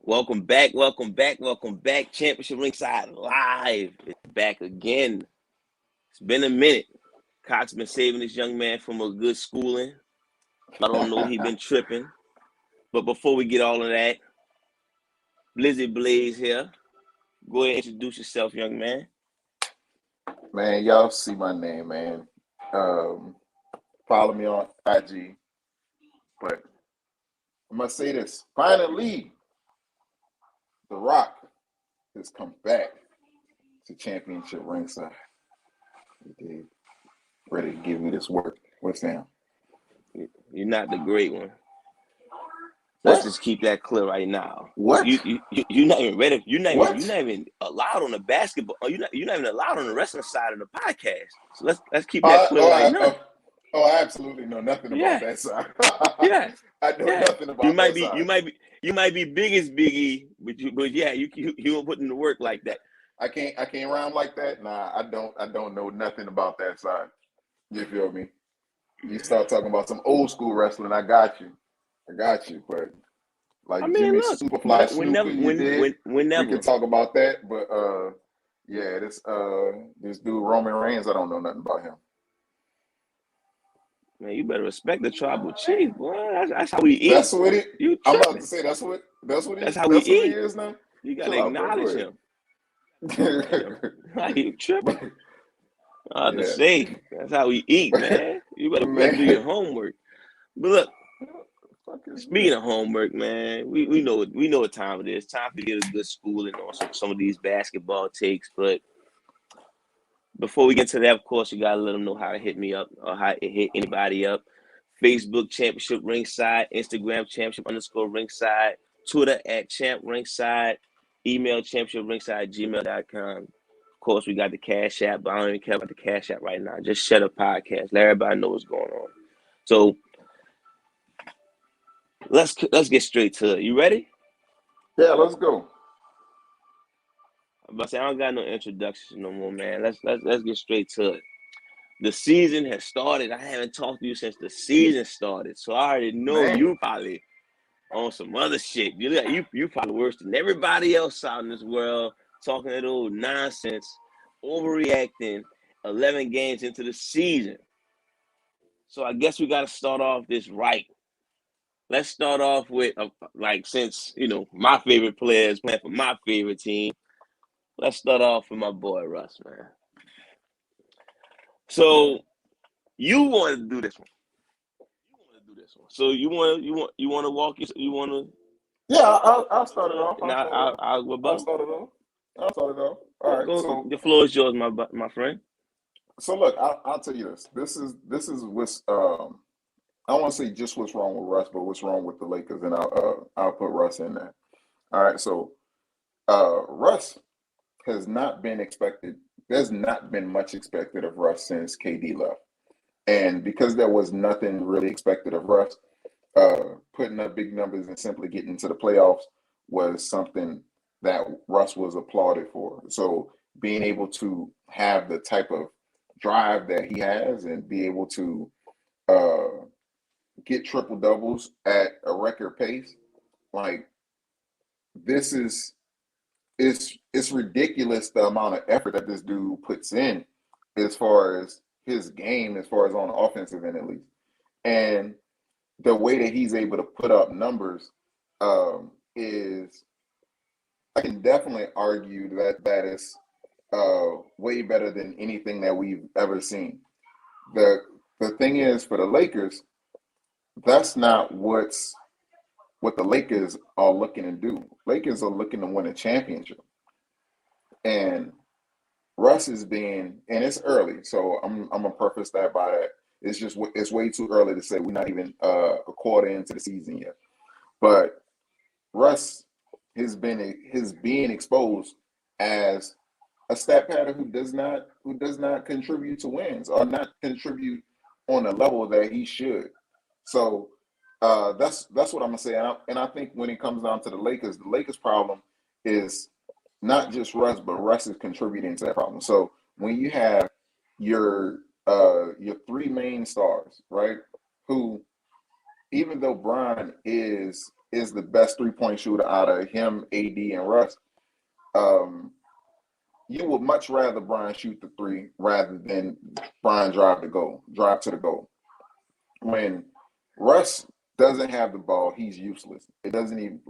Welcome back, welcome back, welcome back. Championship Ringside Live is back again. It's been a minute. Cox been saving this young man from a good schooling. I don't know he been tripping. But before we get all of that, Blizzy Blaze here. Go ahead and introduce yourself, young man. Man, y'all see my name, man. Follow me on IG. But I must say this. Finally, The Rock has come back to Championship Ringside. He ready to give me this work. What's down? You're not the great one. What? Let's just keep that clear right now. What? You're not even ready. You're not What? even allowed on the basketball. You're not even allowed on the wrestling side of the podcast. So let's keep that clear right now. I absolutely know nothing about that side. Yeah. I know nothing about that side. You might be big as Biggie, but yeah, you don't put in the work like that. I can't rhyme like that. Nah, I don't know nothing about that side. You feel me? You start talking about some old school wrestling, I got you. But like Jimmy Superfly Snoopy, we can talk about that. But yeah, this dude Roman Reigns, I don't know nothing about him. Man, you better respect the tribal chief, boy. That's how we eat. That's what it. I'm about to say that's how we eat. Is now. You gotta acknowledge him. How you tripping? I have to say that's how we eat, man. You better do your homework. But look, speaking of homework, man, we know what time it is. Time to get a good schooling on some of these basketball takes. But before we get to that, of course, you gotta let them know how to hit me up or how to hit anybody up. Facebook Championship Ringside, Instagram Championship_Ringside, Twitter @ChampRingside, email championshipringside@gmail.com. Of course, we got the Cashapp, but I don't even care about the Cashapp right now. Just shut up podcast. Let everybody know what's going on. So let's get straight to it. You ready? Yeah, let's go. I'm about to say I don't got no introduction no more, man. Let's get straight to it. The season has started. I haven't talked to you since the season started, so I already know you probably on some other shit. You probably worse than everybody else out in this world, talking that old nonsense, overreacting 11 games into the season. So I guess we got to start off this right. Let's start off with, since, my favorite player is playing for my favorite team, let's start off with my boy Russ, man. So you want to do this one. So you want to walk you want to? Yeah, I'll start it off. I'll start it off. All right. So the floor is yours, my friend. So look, I'll tell you this. This is what's I don't want to say just what's wrong with Russ, but what's wrong with the Lakers, and I'll put Russ in there. All right. So Russ has not been expected. There's not been much expected of Russ since KD left, and because there was nothing really expected of Russ, putting up big numbers and simply getting to the playoffs was something that Russ was applauded for. So being able to have the type of drive that he has and be able to get triple doubles at a record pace, like this is it's ridiculous the amount of effort that this dude puts in as far as his game, as far as on the offensive end at least. And the way that he's able to put up numbers is, I can definitely argue that is way better than anything that we've ever seen. The thing is, for the Lakers, that's not what the Lakers are looking to do. Lakers are looking to win a championship. And Russ is and it's early, so I'm gonna preface that by that. It's way too early to say we're not even a quarter into the season yet. But Russ has being exposed as a stat pattern who does not contribute to wins or not contribute on the level that he should. So that's what I'm gonna say. And I think when it comes down to the Lakers problem is not just Russ, but Russ is contributing to that problem. So when you have your three main stars, right, who, even though Bron is is the best 3-point shooter out of him, AD, and Russ, you would much rather Brian shoot the three rather than Brian drive to the goal. When Russ doesn't have the ball, he's useless. It doesn't even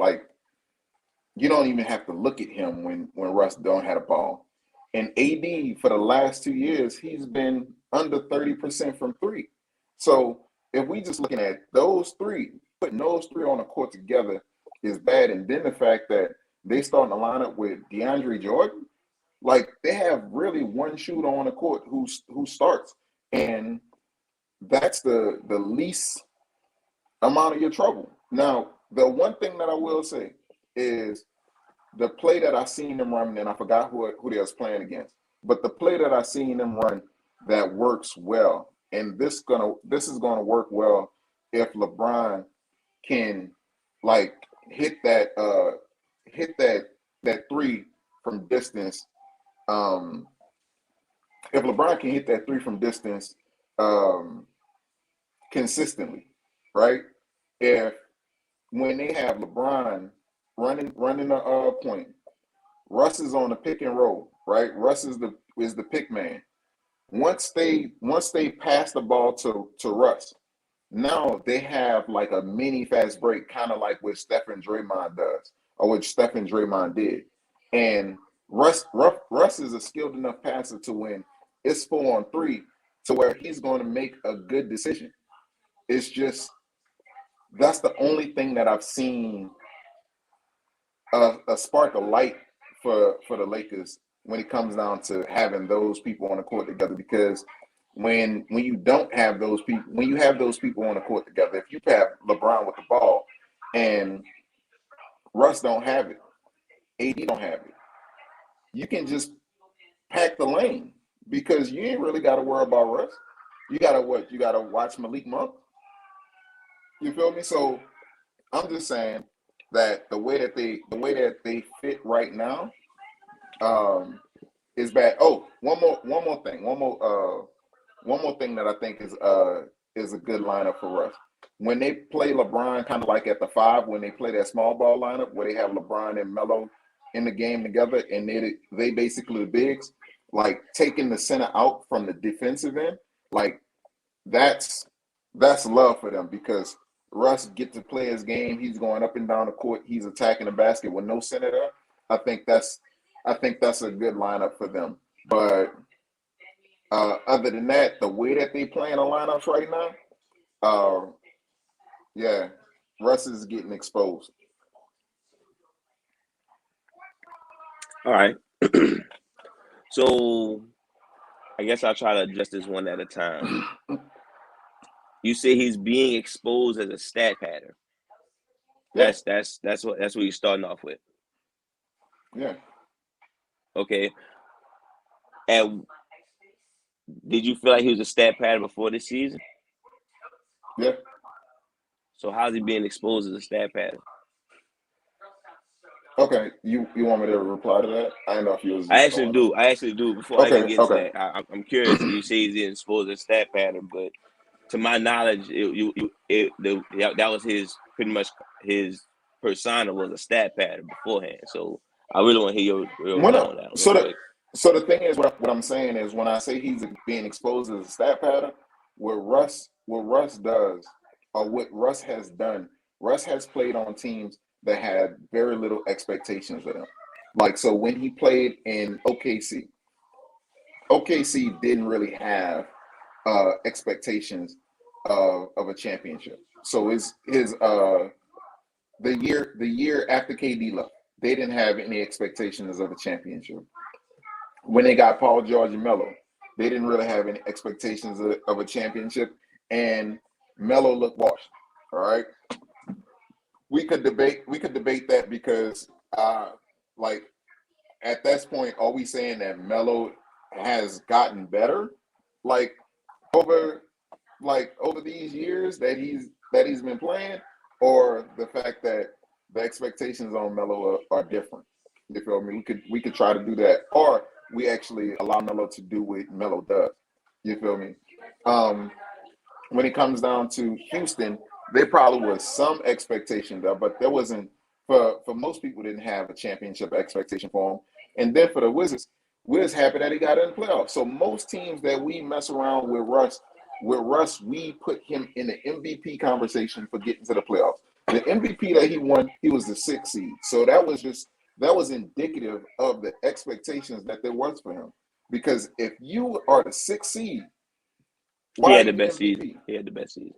you don't even have to look at him when Russ don't have the ball. And AD for the last 2 years, he's been under 30% from three. So if we just looking at those three, putting those three on the court together is bad. And then the fact that they starting to line up with DeAndre Jordan, they have really one shooter on the court who starts. And that's the least amount of your trouble. Now, the one thing that I will say is the play that I seen them run, and I forgot who they was playing against, but the play that I seen them run that works well, and this is gonna work well if LeBron can hit that three from distance. If LeBron can hit that three from distance consistently, right? If when they have LeBron running a point, Russ is on the pick and roll, right? Russ is the pick man. Once they pass the ball to Russ, now they have a mini fast break, kind of like what Steph and Draymond does, or what Steph and Draymond did. And Russ is a skilled enough passer to win. It's 4-on-3 to where he's going to make a good decision. It's just that's the only thing that I've seen a spark of light for the Lakers when it comes down to having those people on the court together. Because when you don't have those people, when you have those people on the court together, if you have LeBron with the ball and Russ don't have it, AD don't have it, you can just pack the lane because you ain't really got to worry about Russ. You got to watch Malik Monk. You feel me? So I'm just saying that the way that they fit right now is bad. Oh, one more thing that I think is a good lineup for us. When they play LeBron kind of like at the 5, when they play that small ball lineup where they have LeBron and Melo in the game together, and they basically the bigs, taking the center out from the defensive end, that's love for them because Russ get to play his game. He's going up and down the court. He's attacking the basket with no center there. I think that's a good lineup for them. But other than that, the way that they playing the lineups right now, yeah, Russ is getting exposed. All right. So I guess I'll try to address this one at a time. You say he's being exposed as a stat pattern. Yeah. That's what you're starting off with. Yeah. Okay. And did you feel like he was a stat pattern before this season? Yeah. So how's he being exposed as a stat pattern? Okay, you want me to reply to that? I don't know if you was. I actually do. Before I can get to that, I'm curious. You say he's being exposed as a stat pattern, but to my knowledge, that was his pretty much his persona was a stat pattern beforehand. So I really want to hear your real on that. So the thing is, what I'm saying is, when I say he's being exposed as a stat pattern, what Russ does, or what Russ has done, Russ has played on teams that had very little expectations of him. So when he played in OKC didn't really have expectations of a championship. So the year after KD left, they didn't have any expectations of a championship. When they got Paul George and Melo, they didn't really have any expectations of a championship, and Melo looked washed. All right, we could debate that because at this point, are we saying that Melo has gotten better over these years that he's been playing, or the fact that the expectations on Melo are different? You feel me? We could try to do that, or we actually allow Melo to do what Melo does. You feel me? When it comes down to Houston, there probably was some expectation there, but there wasn't for most people didn't have a championship expectation for him. And then for the Wizards, we're just happy that he got in the playoffs. So most teams that we mess around with Russ, we put him in the MVP conversation for getting to the playoffs. The MVP that he won, he was the 6th seed. So that was indicative of the expectations that there was for him. Because if you are the 6th seed, why he had the are you best MVP? season. He had the best season.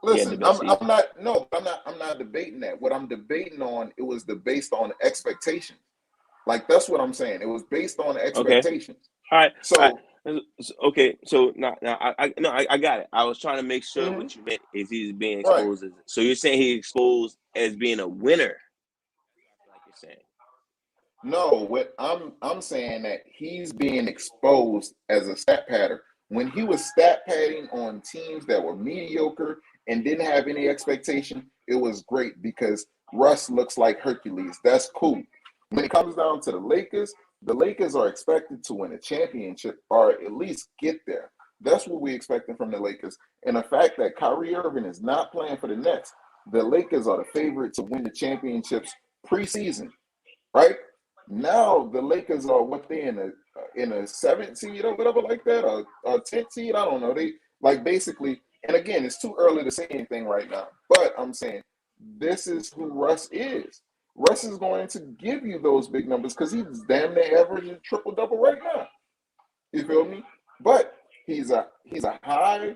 Listen, I'm not debating that. What I'm debating on, it was based on expectations. Like that's what I'm saying. It was based on expectations. Okay. All right. So all right. Okay. So now I got it. I was trying to make sure what you meant is he's being exposed as. So you're saying he's exposed as being a winner, like you're saying. No, what I'm saying that he's being exposed as a stat patter. When he was stat padding on teams that were mediocre and didn't have any expectation, it was great because Russ looks like Hercules. That's cool. When it comes down to the Lakers are expected to win a championship or at least get there. That's what we're expecting from the Lakers. And the fact that Kyrie Irving is not playing for the Nets, the Lakers are the favorite to win the championships preseason, right? Now the Lakers are what they in a 7th seed or whatever like that, or 10th seed. I don't know. They like basically, and again, it's too early to say anything right now. But I'm saying this is who Russ is. Russ is going to give you those big numbers because he's damn near averaging triple-double right now. You feel me? But he's a high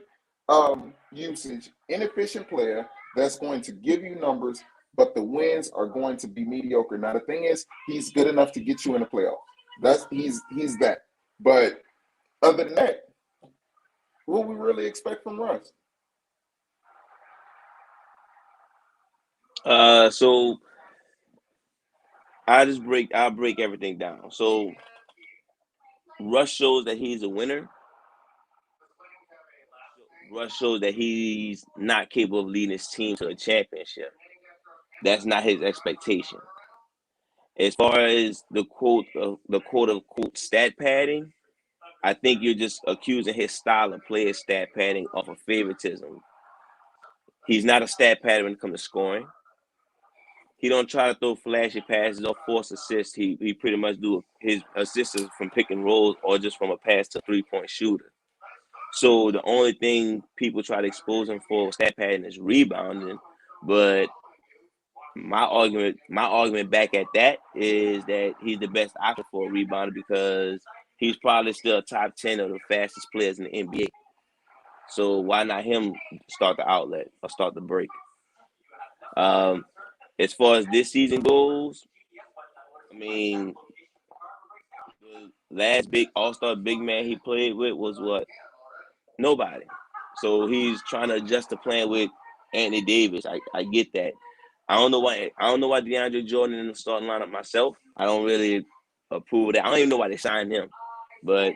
usage, inefficient player that's going to give you numbers, but the wins are going to be mediocre. Now the thing is, he's good enough to get you in the playoff. He's that. But other than that, what we really expect from Russ? So I'll break everything down. So Russ shows that he's a winner. Russ shows that he's not capable of leading his team to a championship. That's not his expectation. As far as the quote unquote stat padding, I think you're just accusing his style of play as stat padding off of favoritism. He's not a stat pattern when it comes to scoring. He don't try to throw flashy passes or force assists. He pretty much do his assists from pick and rolls or just from a pass to 3-point shooter. So the only thing people try to expose him for stat pattern is rebounding. But my argument back at that is that he's the best option for a rebounder because he's probably still top 10 of the fastest players in the NBA. So why not him start the outlet or start the break? As far as this season goes, I mean, the last big all-star big man he played with was what? Nobody. So he's trying to adjust to playing with Anthony Davis. I get that. I don't know why DeAndre Jordan in the starting lineup myself. I don't really approve of that. I don't even know why they signed him. But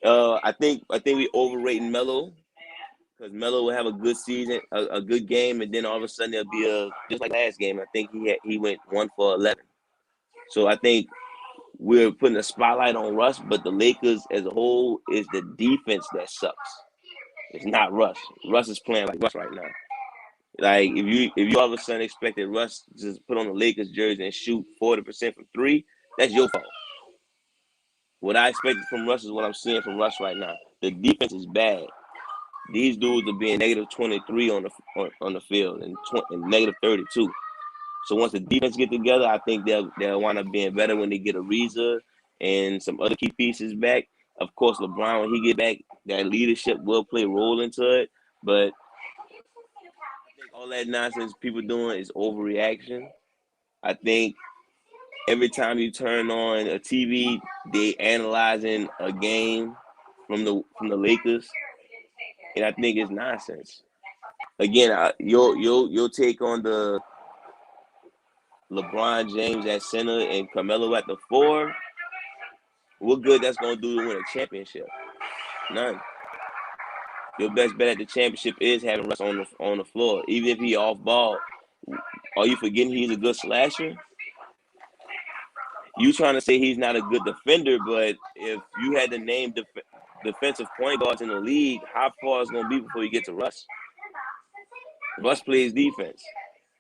I think we overrating Melo because Melo will have a good season, a good game, and then all of a sudden there'll be just like last game. I think he went 1 for 11. So I think we're putting a spotlight on Russ, but the Lakers as a whole is the defense that sucks. It's not Russ. Russ is playing like Russ right now. Like if you all of a sudden expected Russ to just put on the Lakers jersey and shoot 40% from 3, that's your fault. What I expected from Russ is what I'm seeing from Russ right now. The defense is bad. These dudes are being negative 23 on the field and negative 32. So once the defense get together, I think they'll wind up being better when they get Ariza and some other key pieces back. Of course, LeBron, when he get back, that leadership will play a role into it. But I think all that nonsense people doing is overreaction. I think every time you turn on a TV, they analyzing a game from the Lakers, and I think it's nonsense. Again, your take on the LeBron James at center and Carmelo at the 4, what good that's gonna do to win a championship? None. Your best bet at the championship is having Russ on the floor, even if he off ball. Are you forgetting he's a good slasher? You trying to say he's not a good defender, but if you had to name defensive point guards in the league, how far is it going to be before you get to Russ? Russ plays defense.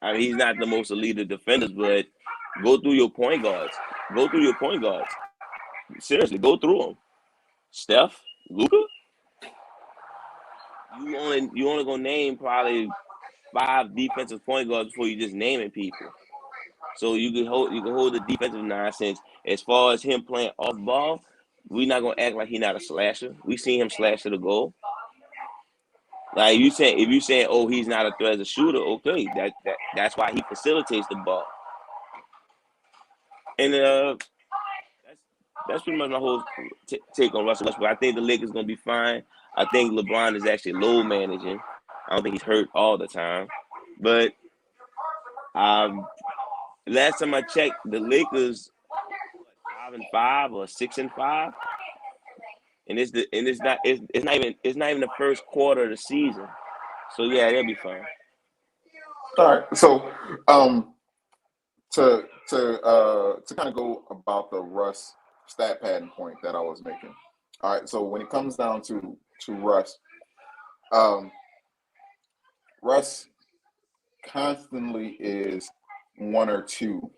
I mean, he's not the most elite of defenders, but go through your point guards. Go through your point guards. Seriously, go through them. Steph, Luka. You only gonna name probably 5 defensive point guards before you just naming people. So you can hold the defensive nonsense. As far as him playing off ball, we not gonna act like he's not a slasher. We seen him slash to the goal. Like if you saying, oh, he's not a threat as a shooter, okay, that's why he facilitates the ball. And that's pretty much my whole take on Russell Westbrook. I think the Lakers gonna be fine. I think LeBron is actually low managing. I don't think he's hurt all the time, but last time I checked, the Lakers 5-5 or 6-5, and it's not even the first quarter of the season. So yeah, they'll be fine. All right. So to kind of go about the Russ stat pattern point that I was making. All right. So when it comes down to Russ, Russ constantly is 1 or 2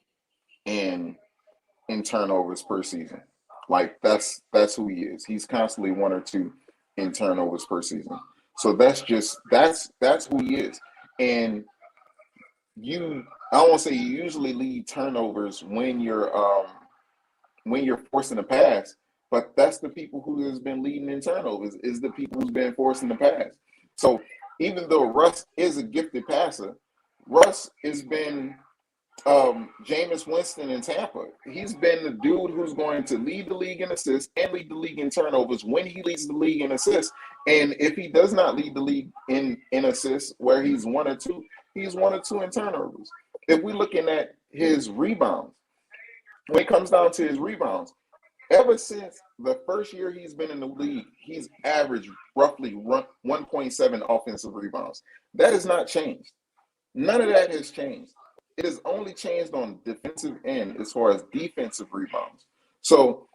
in turnovers per season. Like that's who he is. He's constantly 1 or 2 in turnovers per season. So that's who he is. And I don't want to say you usually lead turnovers when you're forcing a pass, but that's the people who has been leading in turnovers is the people who's been forcing the pass. So even though Russ is a gifted passer, Russ has been Jameis Winston in Tampa. He's been the dude who's going to lead the league in assists and lead the league in turnovers when he leads the league in assists. And if he does not lead the league in assists, where he's 1 or 2, he's 1 or 2 in turnovers. If we're looking at his rebounds, when it comes down to his rebounds, ever since the first year he's been in the league, he's averaged roughly 1.7 offensive rebounds. That has not changed. None of that has changed. It has only changed on defensive end as far as defensive rebounds. So,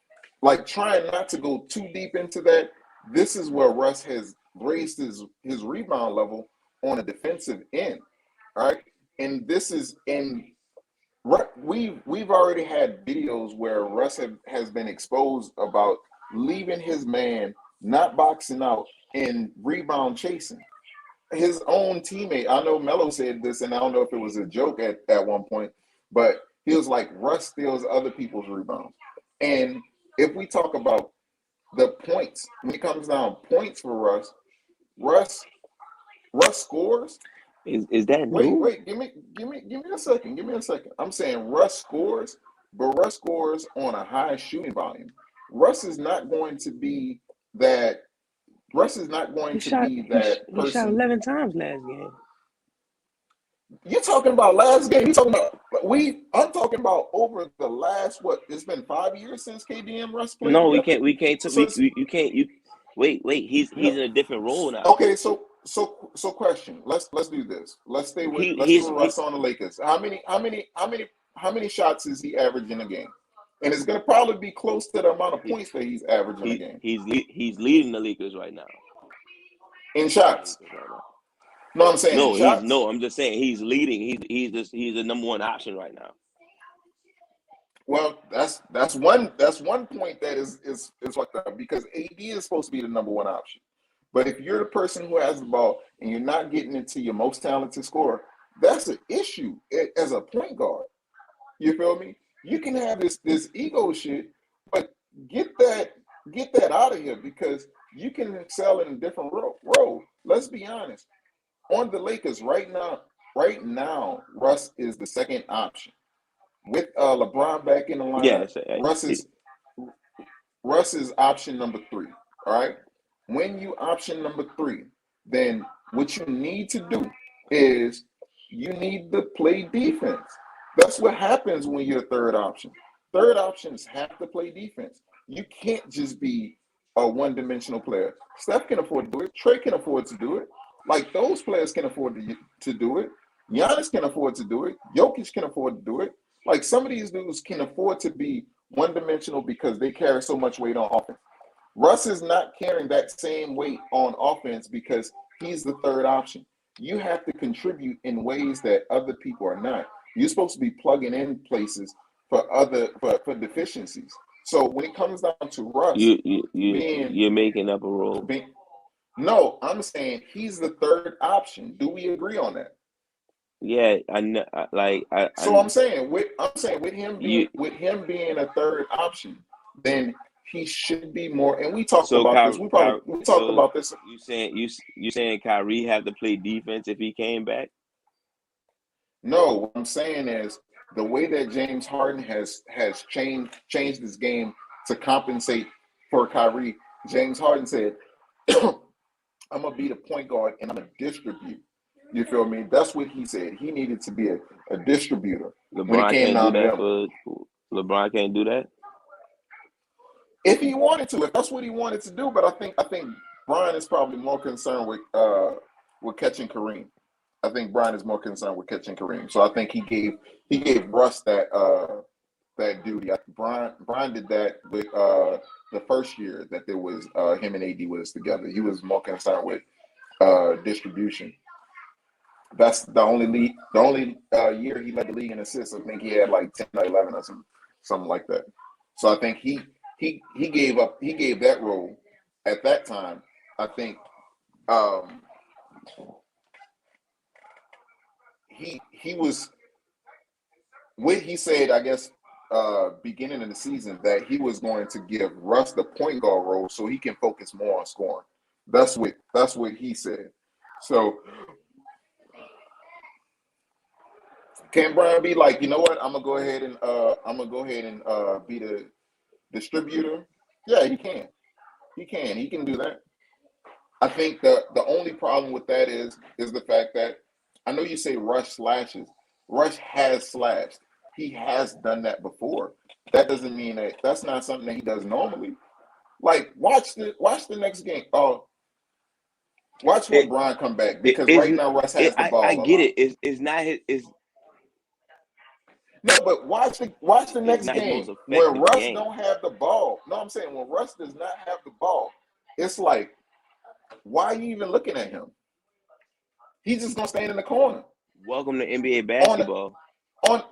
like, trying not to go too deep into that, this is where Russ has raised his rebound level on a defensive end, right? And this is we've already had videos where Russ has been exposed about leaving his man, not boxing out, and rebound chasing. His own teammate, I know Melo said this, and I don't know if it was a joke at one point, but he was like, Russ steals other people's rebounds. And if we talk about the points, when it comes down points for Russ scores. Is that new? Wait, give me a second. Give me a second. I'm saying Russ scores, but Russ scores on a high shooting volume. Russ is not going to be that. Russ is not going to be that person. He shot 11 times last game. You're talking about last game. You're talking about I'm talking about over the last it's been 5 years since KD and Russ played. No, together? we can't. Wait. He's in a different role now. Okay, so question. Let's do this. Let's stay with Russ on the Lakers. How many shots is he averaging a game? And it's going to probably be close to the amount of points that he's averaging a game. He's leading the Lakers right now in shots. No, I'm saying I'm just saying he's leading. He's the number 1 option right now. Well, that's one point that is fucked up because AD is supposed to be the number 1 option. But if you're the person who has the ball and you're not getting it to your most talented scorer, that's an issue as a point guard. You feel me? You can have this ego shit, but get that out of here because you can excel in a different role. Let's be honest. On the Lakers right now, Russ is the second option. With LeBron back in the lineup, Russ is option number 3. All right. When you option number 3, then what you need to do is you need to play defense. That's what happens when you're a third option. Third options have to play defense. You can't just be a one-dimensional player. Steph can afford to do it. Trey can afford to do it. Like those players can afford to do it. Giannis can afford to do it. Jokic can afford to do it. Like some of these dudes can afford to be one-dimensional because they carry so much weight on offense. Russ is not carrying that same weight on offense because he's the third option. you have to contribute in ways that other people are not. You're supposed to be plugging in places for deficiencies. So when it comes down to Russ You're making up a role. No, I'm saying he's the third option. Do we agree on that? Yeah, I know. I'm saying with him being a third option, then he should be more. And we talked about this. We talked about this. You saying Kyrie have to play defense if he came back? No, what I'm saying is the way that James Harden has changed his game to compensate for Kyrie. James Harden said, I'm gonna be the point guard and I'm gonna distribute. You feel me? That's what he said. He needed to be a distributor. LeBron can't do that. If he wanted to, if that's what he wanted to do, but I think Brian is probably more concerned with catching Kareem. I think Brian is more concerned with catching Kareem. So I think he gave Russ that duty. Brian did that with the first year that there was him and AD was together. He was more concerned with distribution. That's the only year he led the league in assists. I think he had like 10 or 11 or something like that. So I think he gave that role at that time. I think he was what he said, I guess, beginning of the season, that he was going to give Russ the point guard role so he can focus more on scoring. That's what he said. So can Brian be like, you know what, I'm gonna go ahead and be the distributor? Yeah, he can. He can do that. I think the only problem with that is the fact that I know you say Russ slashes. Russ has slashed. He has done that before. That doesn't mean that's not something that he does normally. Like watch the next game. Watch when Brian come back, because right now Russ has the ball. I get it. It's not his. No, but watch the next game when Russ don't have the ball. No, I'm saying when Russ does not have the ball, it's like, why are you even looking at him? He's just gonna stand in the corner. Welcome to NBA basketball. On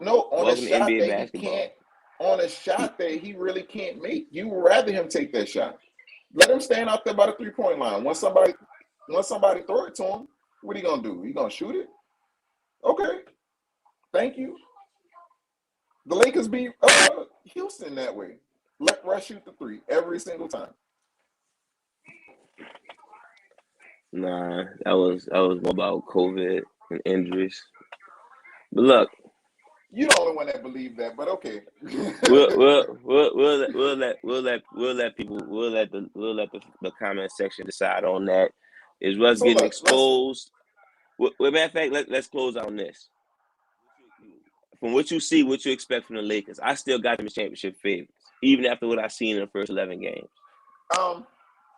a shot that he really can't make. You would rather him take that shot. Let him stand out there by the 3-point line. Once somebody throw it to him, what are you gonna do? You gonna shoot it? Okay. Thank you. The Lakers beat Houston that way. Let Russ shoot the 3 every single time. Nah, that was more about COVID and injuries. But look, you're the only one that believed that, but okay. we'll let the comment section decide on that. Is Russ getting exposed? Matter of fact, let's close out on this. From what you see, what you expect from the Lakers, I still got them as championship favorites, even after what I've seen in the first 11 games.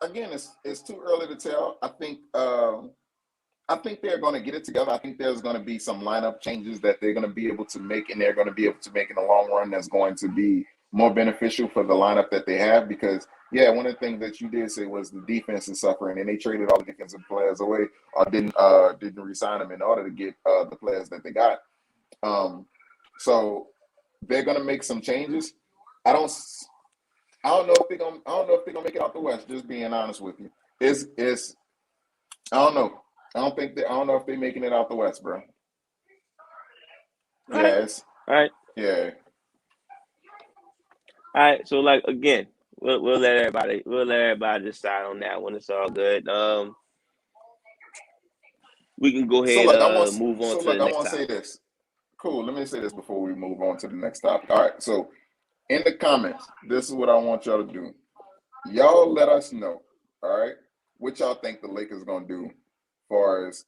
Again, it's too early to tell. I think they're going to get it together. I think there's going to be some lineup changes that they're going to be able to make, and they're going to be able to make in the long run. That's going to be more beneficial for the lineup that they have. Because one of the things that you did say was the defense is suffering, and they traded all the defensive players away or didn't re-sign them in order to get the players that they got. So they're going to make some changes. I don't know if they're gonna make it out the West. Just being honest with you, it's I don't know. I don't know if they're making it out the West, bro. Yes. All right. Yeah. All right. So again, we'll let everybody decide on that when it's all good. We can go ahead and move on to the next topic. I want to say this. Cool. Let me say this before we move on to the next topic. All right. So in the comments, this is what I want y'all to do. Y'all let us know, all right, what y'all think the Lakers going to do as far as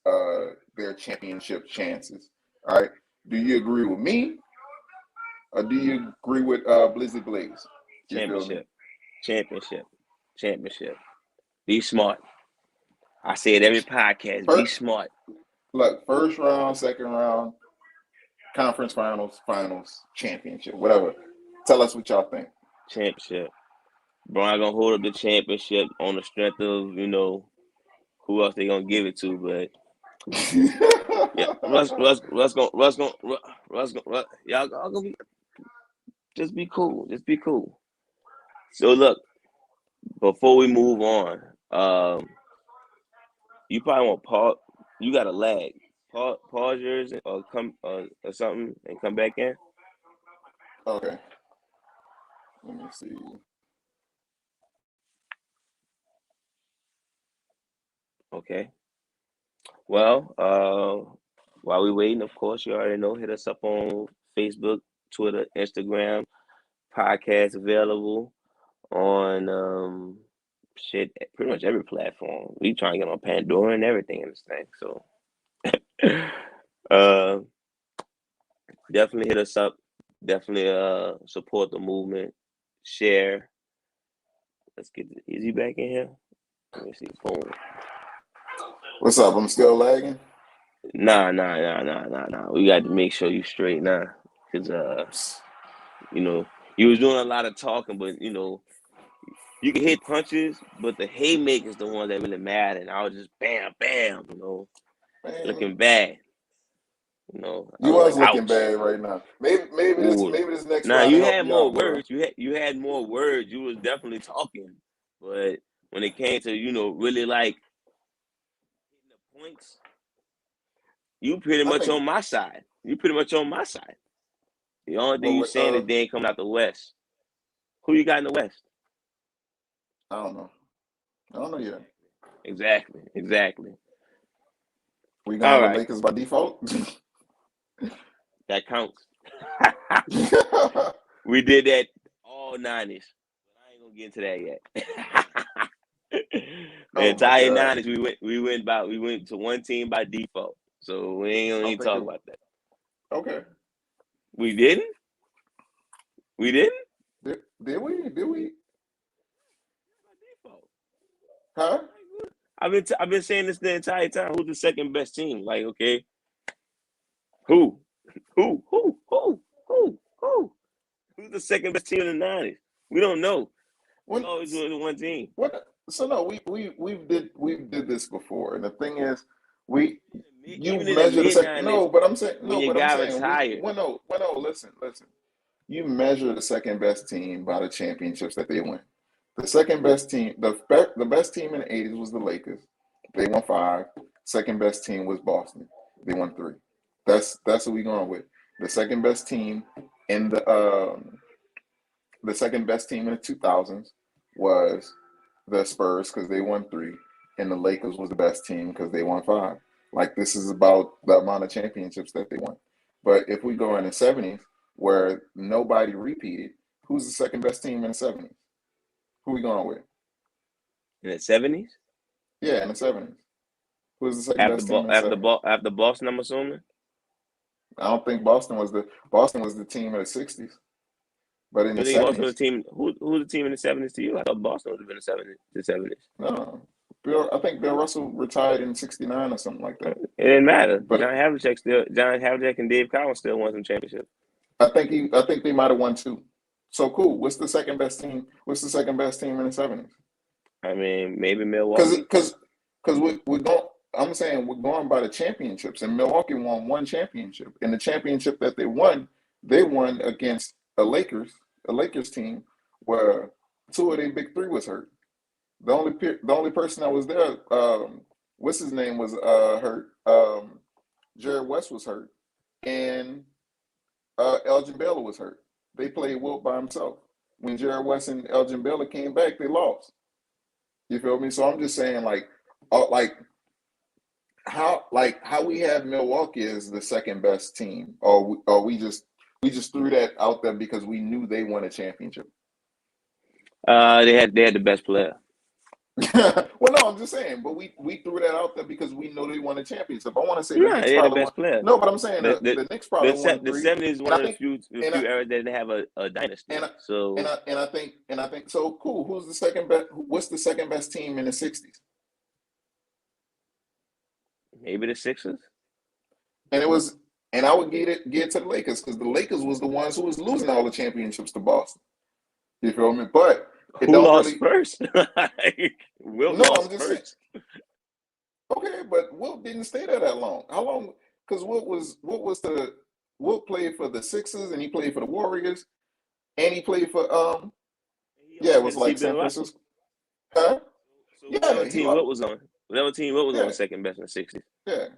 their championship chances. All right. Do you agree with me, or do you agree with Blizzy Blaze? Championship. Be smart. I say it every podcast. Be smart. Look, first round, second round, conference finals, championship, whatever. Tell us what y'all think. Championship. Brian gonna hold up the championship on the strength of, who else they gonna give it to, but Yeah, Russ y'all all gonna be just be cool. Just be cool. So look, before we move on, you probably want pause. You got a lag. Pause yours or come or something and come back in. Okay. Let me see. Okay. Well, while we waiting, of course, you already know. Hit us up on Facebook, Twitter, Instagram. Podcast available on shit, pretty much every platform. We trying to get on Pandora and everything in this thing. So uh definitely hit us up. Definitely support the movement. Share. Let's get Easy back in here. Let me see. Boom. What's up? I'm still lagging. Nah. We got to make sure you straight now. Cause you know, you was doing a lot of talking, but you know, you can hit punches, but the haymakers the ones that really matter. And I was just bam, bam, you know, Man, looking bad. You know, I you was was like, looking ouch. bad right now. Maybe Ooh. this next Now round you to help had you more out, bro. words. You had more words. You was definitely talking, but when it came to really like hitting the points, you pretty I much think. on my side. You pretty much on my side. The only thing you Well, saying is they ain't coming out the West. Who you got in the West? I don't know. I don't know yet. Exactly. We All going with right, Lakers by default. that counts. We did that all 90s. But I ain't gonna get into that yet. The Oh my entire God. 90s we went to one team by default. So we ain't gonna I'm even talk thinking. about that. Okay. We didn't? We didn't? Did we? Did we? By default. Huh? I've been saying this the entire time. Who's the second best team? Like, okay, who? Who? Who? Who? Who? Who? Who's the second best team in the 90s? We don't know. We When? always doing the one team. What? So no, we did this before, and the thing is, we you Even in the measure the mid second. 90s, No, but I'm saying when no, your but I'm guy saying we retired. well no. Listen. You measure the second best team by the championships that they win. The second best team, the best team in the '80s was the Lakers. They won 5. Second best team was Boston. They won 3. That's what we going with. The second best team in the second best team in the 2000s was the Spurs because they won 3, and the Lakers was the best team because they won 5. Like this is about the amount of championships that they won. But if we go in the '70s where nobody repeated, who's the second best team in the '70s? Who we going with? In the 70s? Yeah, in the '70s. Who's the second best team in the '70s? After Boston, I'm assuming. I don't think Boston was the team in the '60s, but in You the think Boston was '70s, the team? Who's the team in the 70s to you? I thought Boston would have been the 70s. no. I think Bill Russell retired in '69 or something like that. It didn't matter. But John Havlicek and Dave Collins still won some championships. I think they might have won 2. So cool. What's the second best team? What's the second best team in the '70s? I mean, maybe Because Milwaukee. we're going. I'm saying we're going by the championships, and Milwaukee won 1 championship, and the championship that they won against a Lakers team where 2 of their big 3 was hurt. The only person that was there, what's his name was hurt. Jared West was hurt, and Elgin Baylor was hurt. They played Wilt by himself. When Jared West and Elgin Baylor came back, they lost. You feel me? So I'm just saying, how we have Milwaukee as the second best team, or we just threw that out there because we knew they won a championship. They had the best player. Well, no, I'm just saying, but we threw that out there because we know they won a championship. I want to say the Yeah, Knicks they had the probably won. best player. No, but I'm saying The the Knicks probably won the 3, 70s is and one I of the think few and I, eras that didn't have a dynasty. and I, So and I think so. Cool. Who's the second best? What's the second best team in the '60s? maybe the Sixers. And it was, and I would get to the Lakers because the Lakers was the ones who was losing all the championships to Boston. You feel me? But it Who don't lost really. first? Wilt No, I'm lost just saying. first. Okay, but Wilt didn't stay there that long. How long? Because Wilt played for the Sixers and he played for the Warriors and he played for He yeah, always it had was to see like Bill San Russell. Francisco. Huh? So Yeah, he was. whatever team Wilt was on Yeah, was second best in the '60s. yeah.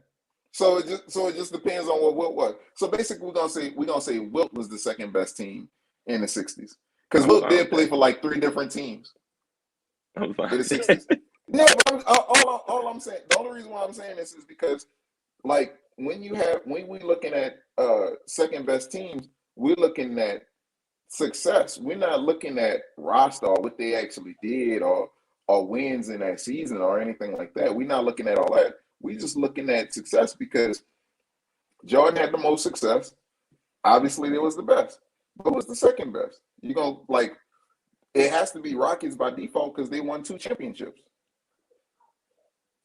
So it just depends on what Wilt was. So basically, we're gonna say Wilt was the second best team in the '60s because I'm Wilt fine did with play that. for like three different teams I'm fine in the with '60s. that. No, but all I'm saying, the only reason why I'm saying this is because like when we looking at second best teams, we're looking at success. We're not looking at roster or what they actually did or wins in that season or anything like that. We're not looking at all that. We're just looking at success because Jordan had the most success. Obviously, it was the best. But was the second best? You're gonna like it has to be Rockets by default because they won two championships.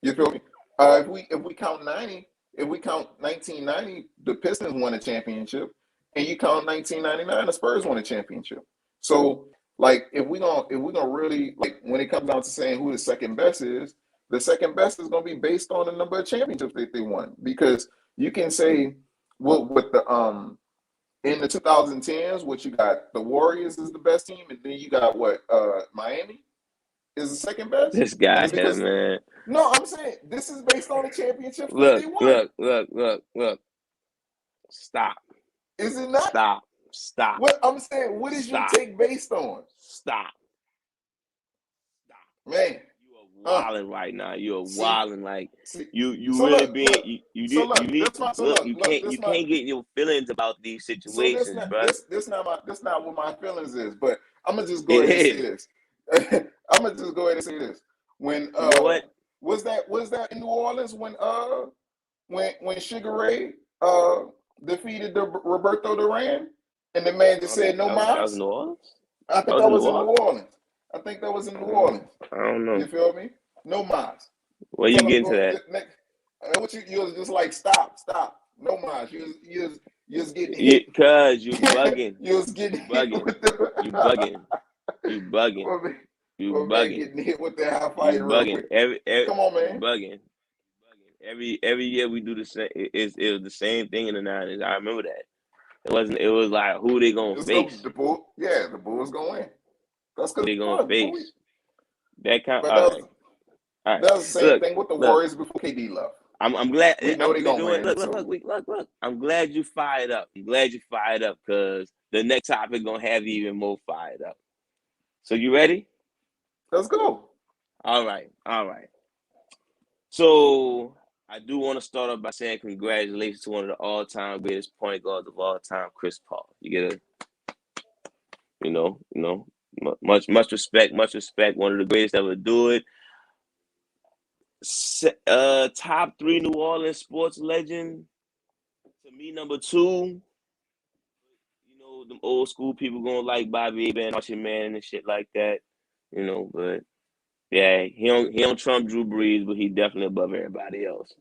You feel me? If we count 90, if we count 1990, the Pistons won a championship, and you count 1999, the Spurs won a championship. So, like, if we gonna really like when it comes down to saying who the second best is, the second best is gonna be based on the number of championships that they won. Because you can say with the in the 2010s, what you got, the Warriors is the best team, and then you got what Miami is the second best. This guy It's here, because man. no, I'm saying this is based on the championships that Look, they won. look, look, look, look. Stop. Is it not? Stop. Stop. What I'm saying, what is your Stop. take based on? Stop. Man, You are wilding right now. You are see, wilding like see. you So really look, being look. So you look, need this my so look, you look, can't this my get your feelings about these so this situations, not bro. this not what my feelings is, but I'm gonna just go It ahead and say is. this. I'm gonna just go ahead and say this. When You know what? was that in New Orleans when Sugar Ray uh defeated the Roberto Duran and the man I just don't think said no that was mas? New Orleans. I That think was that in New was in New Orleans. Orleans. I think that was in New Orleans. I don't know. You feel me? No mas. Where you Tell him getting to go that? next. What you was just like stop. No mas. You was getting You, hit. cause you bugging. You was You getting hit bugging. with the You bugging. You bugging. my man, You my man bugging. getting hit with the half You fire real bugging. quick. Every Come on, you man. bugging. Every year we do the same. It was the same thing in the '90s. I remember that. It wasn't. It was like who they gonna Let's go. face? The bull. Yeah, the Bulls gonna win. That's Who because they gonna fun. face? That kind. But All right. All right. that was the same Look. thing with the Look. Warriors before KD left. I'm glad. We know they're You gonna know what? win. Look. So Look. I'm glad you fired up. I'm glad you fired up because the next topic gonna have you even more fired up. So you ready? let's go. All right. All right. So I do want to start off by saying congratulations to one of the all-time greatest point guards of all time, Chris Paul. You get a, much respect, much respect. One of the greatest ever do it. Top 3 New Orleans sports legend. To me, number 2. Them old school people gonna like Bobby Abe and Archie Manning and shit like that. But yeah, he don't trump Drew Brees, but he definitely above everybody else.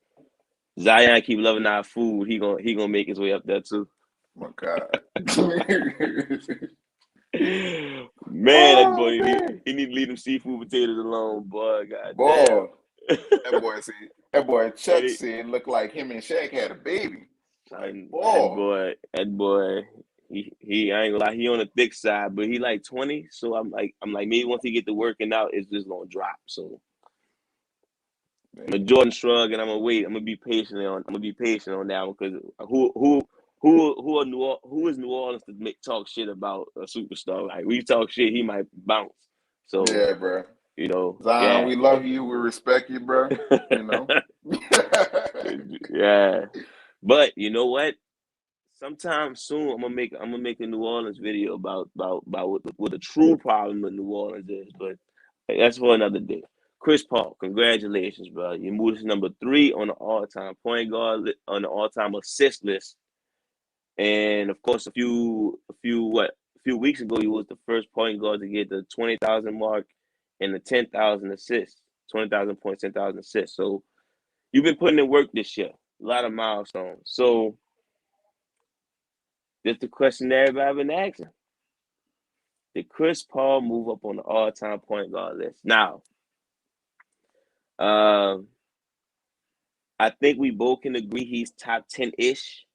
Zion keep loving our food. He gonna make his way up there too. Oh my God. Man, that Oh boy man. he need to leave them seafood potatoes alone, boy. God damn. Boy, that boy Chuck Hey, said looked like him and Shaq had a baby. Like, son, boy. that boy, he I ain't gonna lie, he on the thick side, but he like 20. So I'm like maybe once he get to working out, it's just gonna drop. So I'm a Jordan shrug, and I'm gonna wait. I'm gonna be patient on that one because who is New Orleans to talk shit about a superstar? Like we talk shit, he might bounce. So Yeah, bro. Zion, yeah, we love you. We respect you, bro. You know. yeah. But you know what? Sometime soon, I'm gonna make a New Orleans video about what the true problem with New Orleans is. But that's for another day. Chris Paul, congratulations, bro. You moved to number 3 on the all-time point guard on the all-time assist list. And of course, a few weeks ago, he was the first point guard to get the 20,000 mark and the 10,000 assists, 20,000 points, 10,000 assists. So you've been putting in work this year, a lot of milestones. So that's the question that everybody been asking: did Chris Paul move up on the all-time point guard list? Now, um, I think we both can agree he's top 10-ish.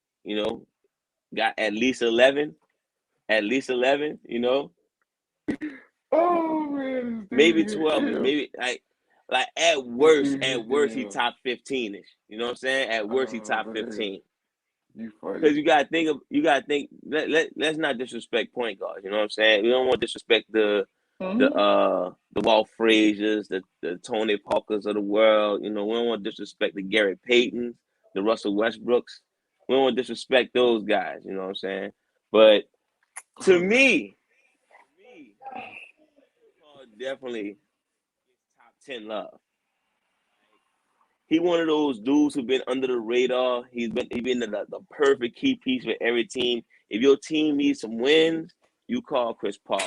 Got at least 11. At least 11. Oh man, Maybe 12. Maybe like at worst he top 15-ish. You know what I'm saying? At worst he top 15. You funny. Because you gotta think. Let's not disrespect point guards. You know what I'm saying? We don't want to disrespect the Walt Fraziers, the Tony Parkers of the world. We don't want to disrespect the Gary Paytons, the Russell Westbrooks. We don't want to disrespect those guys. You know what I'm saying? But to me, Paul definitely top 10 love. He one of those dudes who've been under the radar. He's been the perfect key piece for every team. If your team needs some wins, you call Chris Paul.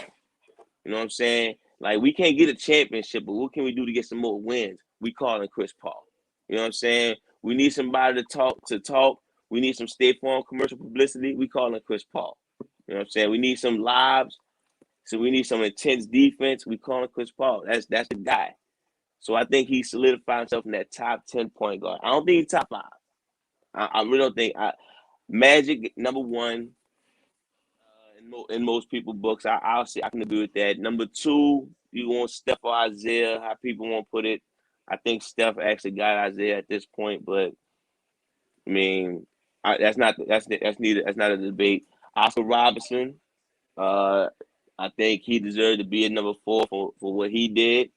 You know what I'm saying? Like, we can't get a championship, but what can we do to get some more wins? We calling Chris Paul. You know what I'm saying? We need somebody to talk. We need some State Farm commercial publicity. We calling Chris Paul. You know what I'm saying? We need some lives. So we need some intense defense. We calling Chris Paul. That's the guy. So I think he solidified himself in that top 10 point guard. I don't think he's top 5. I really don't think. Magic number 1 in most people's books. I'll say I can agree with that. Number 2, you want Steph or Isaiah? How people want to put it? I think Steph actually got Isaiah at this point, but I mean, that's not a debate. Oscar Robertson, I think he deserved to be at number 4 for what he did.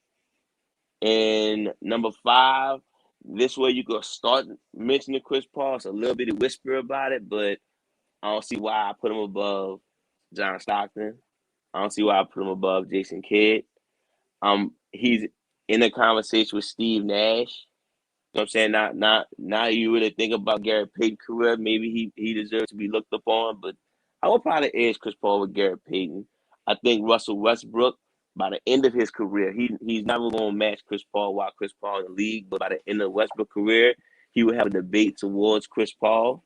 And number 5, this way you could start mentioning Chris Paul. It's a little bit of whisper about it, but I don't see why I put him above John Stockton. I don't see why I put him above Jason Kidd. He's in a conversation with Steve Nash. You know what I'm saying? Now you really think about Gary Payton's career, maybe he deserves to be looked upon, but I would probably edge Chris Paul with Gary Payton. I think Russell Westbrook, by the end of his career, he's never going to match Chris Paul while Chris Paul in the league, but by the end of Westbrook's career, he would have a debate towards Chris Paul.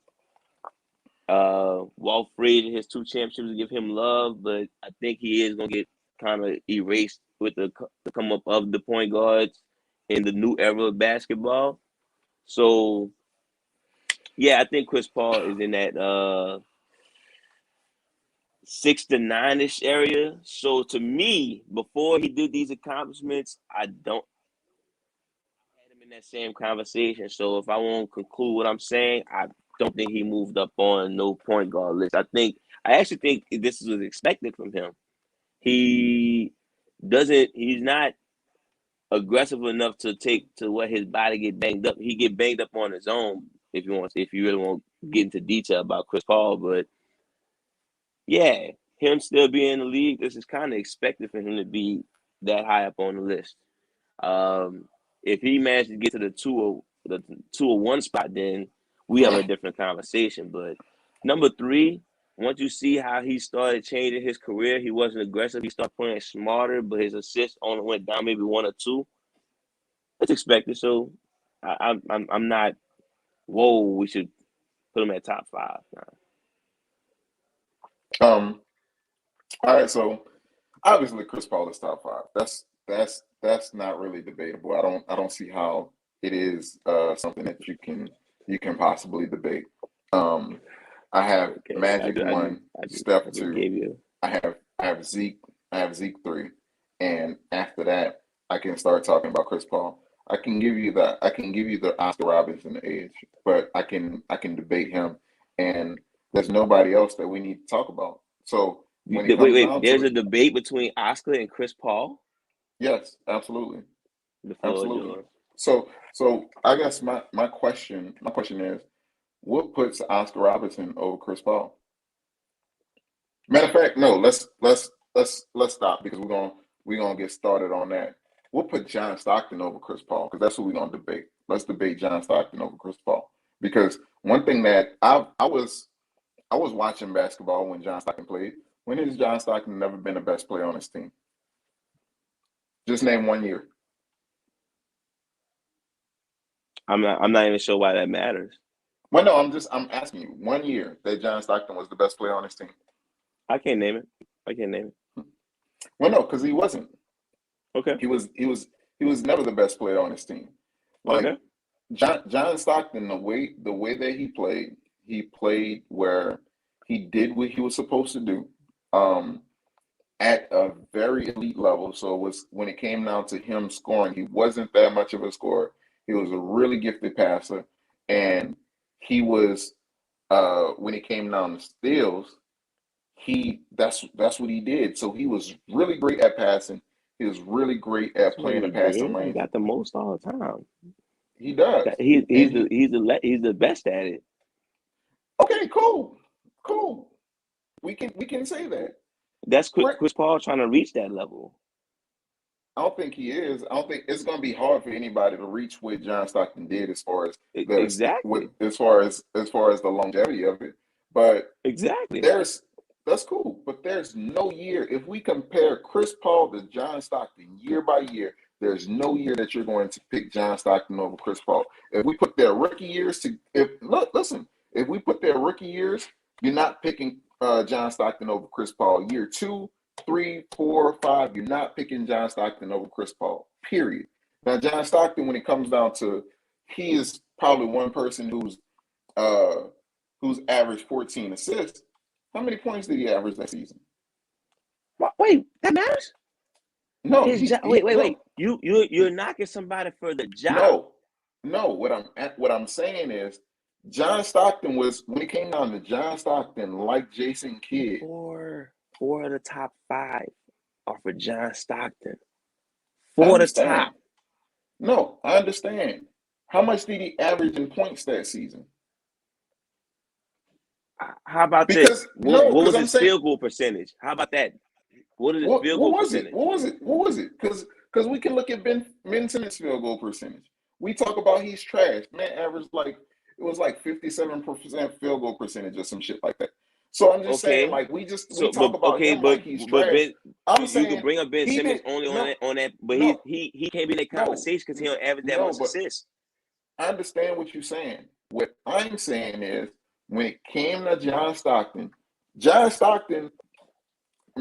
Walt Frazier, his 2 championships give him love, but I think he is going to get kind of erased with the come up of the point guards in the new era of basketball. So, yeah, I think Chris Paul is in that 6 to 9-ish area. So to me, before he did these accomplishments, I don't have him in that same conversation. So if I want to conclude what I'm saying, I don't think he moved up on no point guard list. I actually think this was expected from him. He's not aggressive enough to let his body get banged up. He get banged up on his own if you really want to get into detail about Chris Paul, but yeah, him still being in the league, this is kind of expected for him to be that high up on the list. If he managed to get to the 201 spot, then we have a different conversation. But number 3, once you see how he started changing his career, he wasn't aggressive. He started playing smarter, but his assists only went down maybe 1 or 2. It's expected. So I'm not. Whoa, we should put him at top 5 now. All right, so obviously Chris Paul is top 5. That's not really debatable. I don't see how it is something that you can possibly debate. I have Magic 1, Steph 2. I have Zeke 3, and after that, I can start talking about Chris Paul. I can give you the Oscar Robertson edge, but I can debate him, and there's nobody else that we need to talk about. So when it comes down there's to a debate between Oscar and Chris Paul? Yes, absolutely. The floor is yours. So I guess my question is, what puts Oscar Robertson over Chris Paul? Matter of fact, no, let's stop because we're gonna get started on that. We'll put John Stockton over Chris Paul because that's what we're gonna debate. Let's debate John Stockton over Chris Paul. Because one thing that I was watching basketball when John Stockton played. When has John Stockton never been the best player on his team? Just name 1 year. I'm not even sure why that matters. Well, no, I'm asking you 1 year that John Stockton was the best player on his team. I can't name it. Well, no, because he wasn't. Okay. He was never the best player on his team. Like, okay. John Stockton, the way that he played where he did what he was supposed to do. At a very elite level. So it was when it came down to him scoring, he wasn't that much of a scorer. He was a really gifted passer, and he was when it came down to steals, that's what he did. So he was really great at passing. He was really great That's at what playing the he passing did. He lanes. got the most all the time. He does, He's and he's the best at it. okay, cool. We can say that. That's Chris, Chris Paul trying to reach that level. I don't think he is. I don't think it's going to be hard for anybody to reach what John Stockton did as far as Exactly. as far as the longevity of it. But Exactly. there's that's cool. But there's no year if we compare Chris Paul to John Stockton year by year. There's no year that you're going to pick John Stockton over Chris Paul. If we put their rookie years to listen, if we put their rookie years, you're not picking John Stockton over Chris Paul. Year 2, 3, 4, 5, you're not picking John Stockton over Chris Paul. Period. Now, John Stockton, when it comes down to, he is probably one person who's averaged 14 assists. How many points did he average that season? Wait, that matters? No, wait. You're knocking somebody for the job. No. What I'm saying is, John Stockton was when it came down to John Stockton, like Jason Kidd. Four of the top 5 are for John Stockton. 4 of the top. No, I understand. How much did he average in points that season? How about this? What was his field goal percentage? How about that? What is his field goal percentage? What was it? Because we can look at Ben Simmons' field goal percentage. We talk about he's trash. Man averaged it was like 57% field goal percentage or some shit like that. So I'm just saying, like we talk about him like he's trash. I'm saying you can bring up Ben Simmons only on that, but he can't be in that conversation because he don't average that much assists. I understand what you're saying. What I'm saying is, when it came to John Stockton, I'm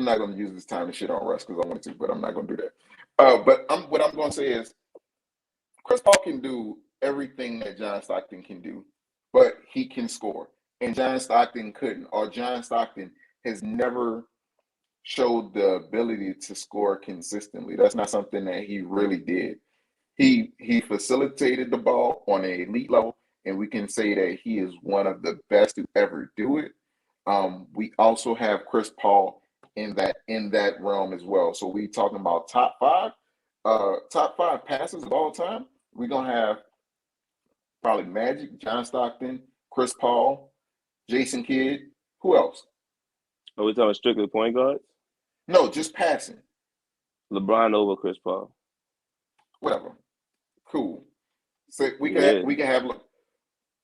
not going to use this time to shit on Russ because I want to, but I'm not going to do that. What I'm going to say is, Chris Paul can do everything that John Stockton can do, but he can score. And John Stockton couldn't, or John Stockton has never showed the ability to score consistently. That's not something that he really did. He facilitated the ball on an elite level, and we can say that he is one of the best to ever do it. We also have Chris Paul in that realm as well. So we talking about top five passes of all time. We're gonna have probably Magic, John Stockton, Chris Paul, Jason Kidd. Who else? Are we talking strictly point guards? No, just passing. LeBron over Chris Paul. Whatever. Cool. So we can have.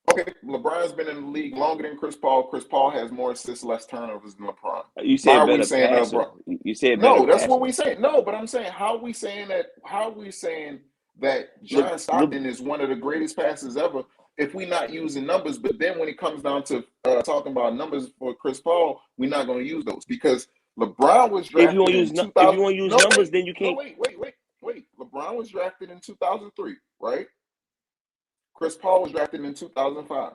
Okay, LeBron's been in the league longer than Chris Paul. Chris Paul has more assists, less turnovers than LeBron. You said better passer. You said better. No, that's what we saying. No, but I'm saying how are we saying that John Stockton is one of the greatest passers ever if we're not using numbers? But then when it comes down to talking about numbers for Chris Paul, we're not going to use those because LeBron was drafted if you want to use numbers, then you can't. No, wait. LeBron was drafted in 2003, right? Chris Paul was drafted in 2005.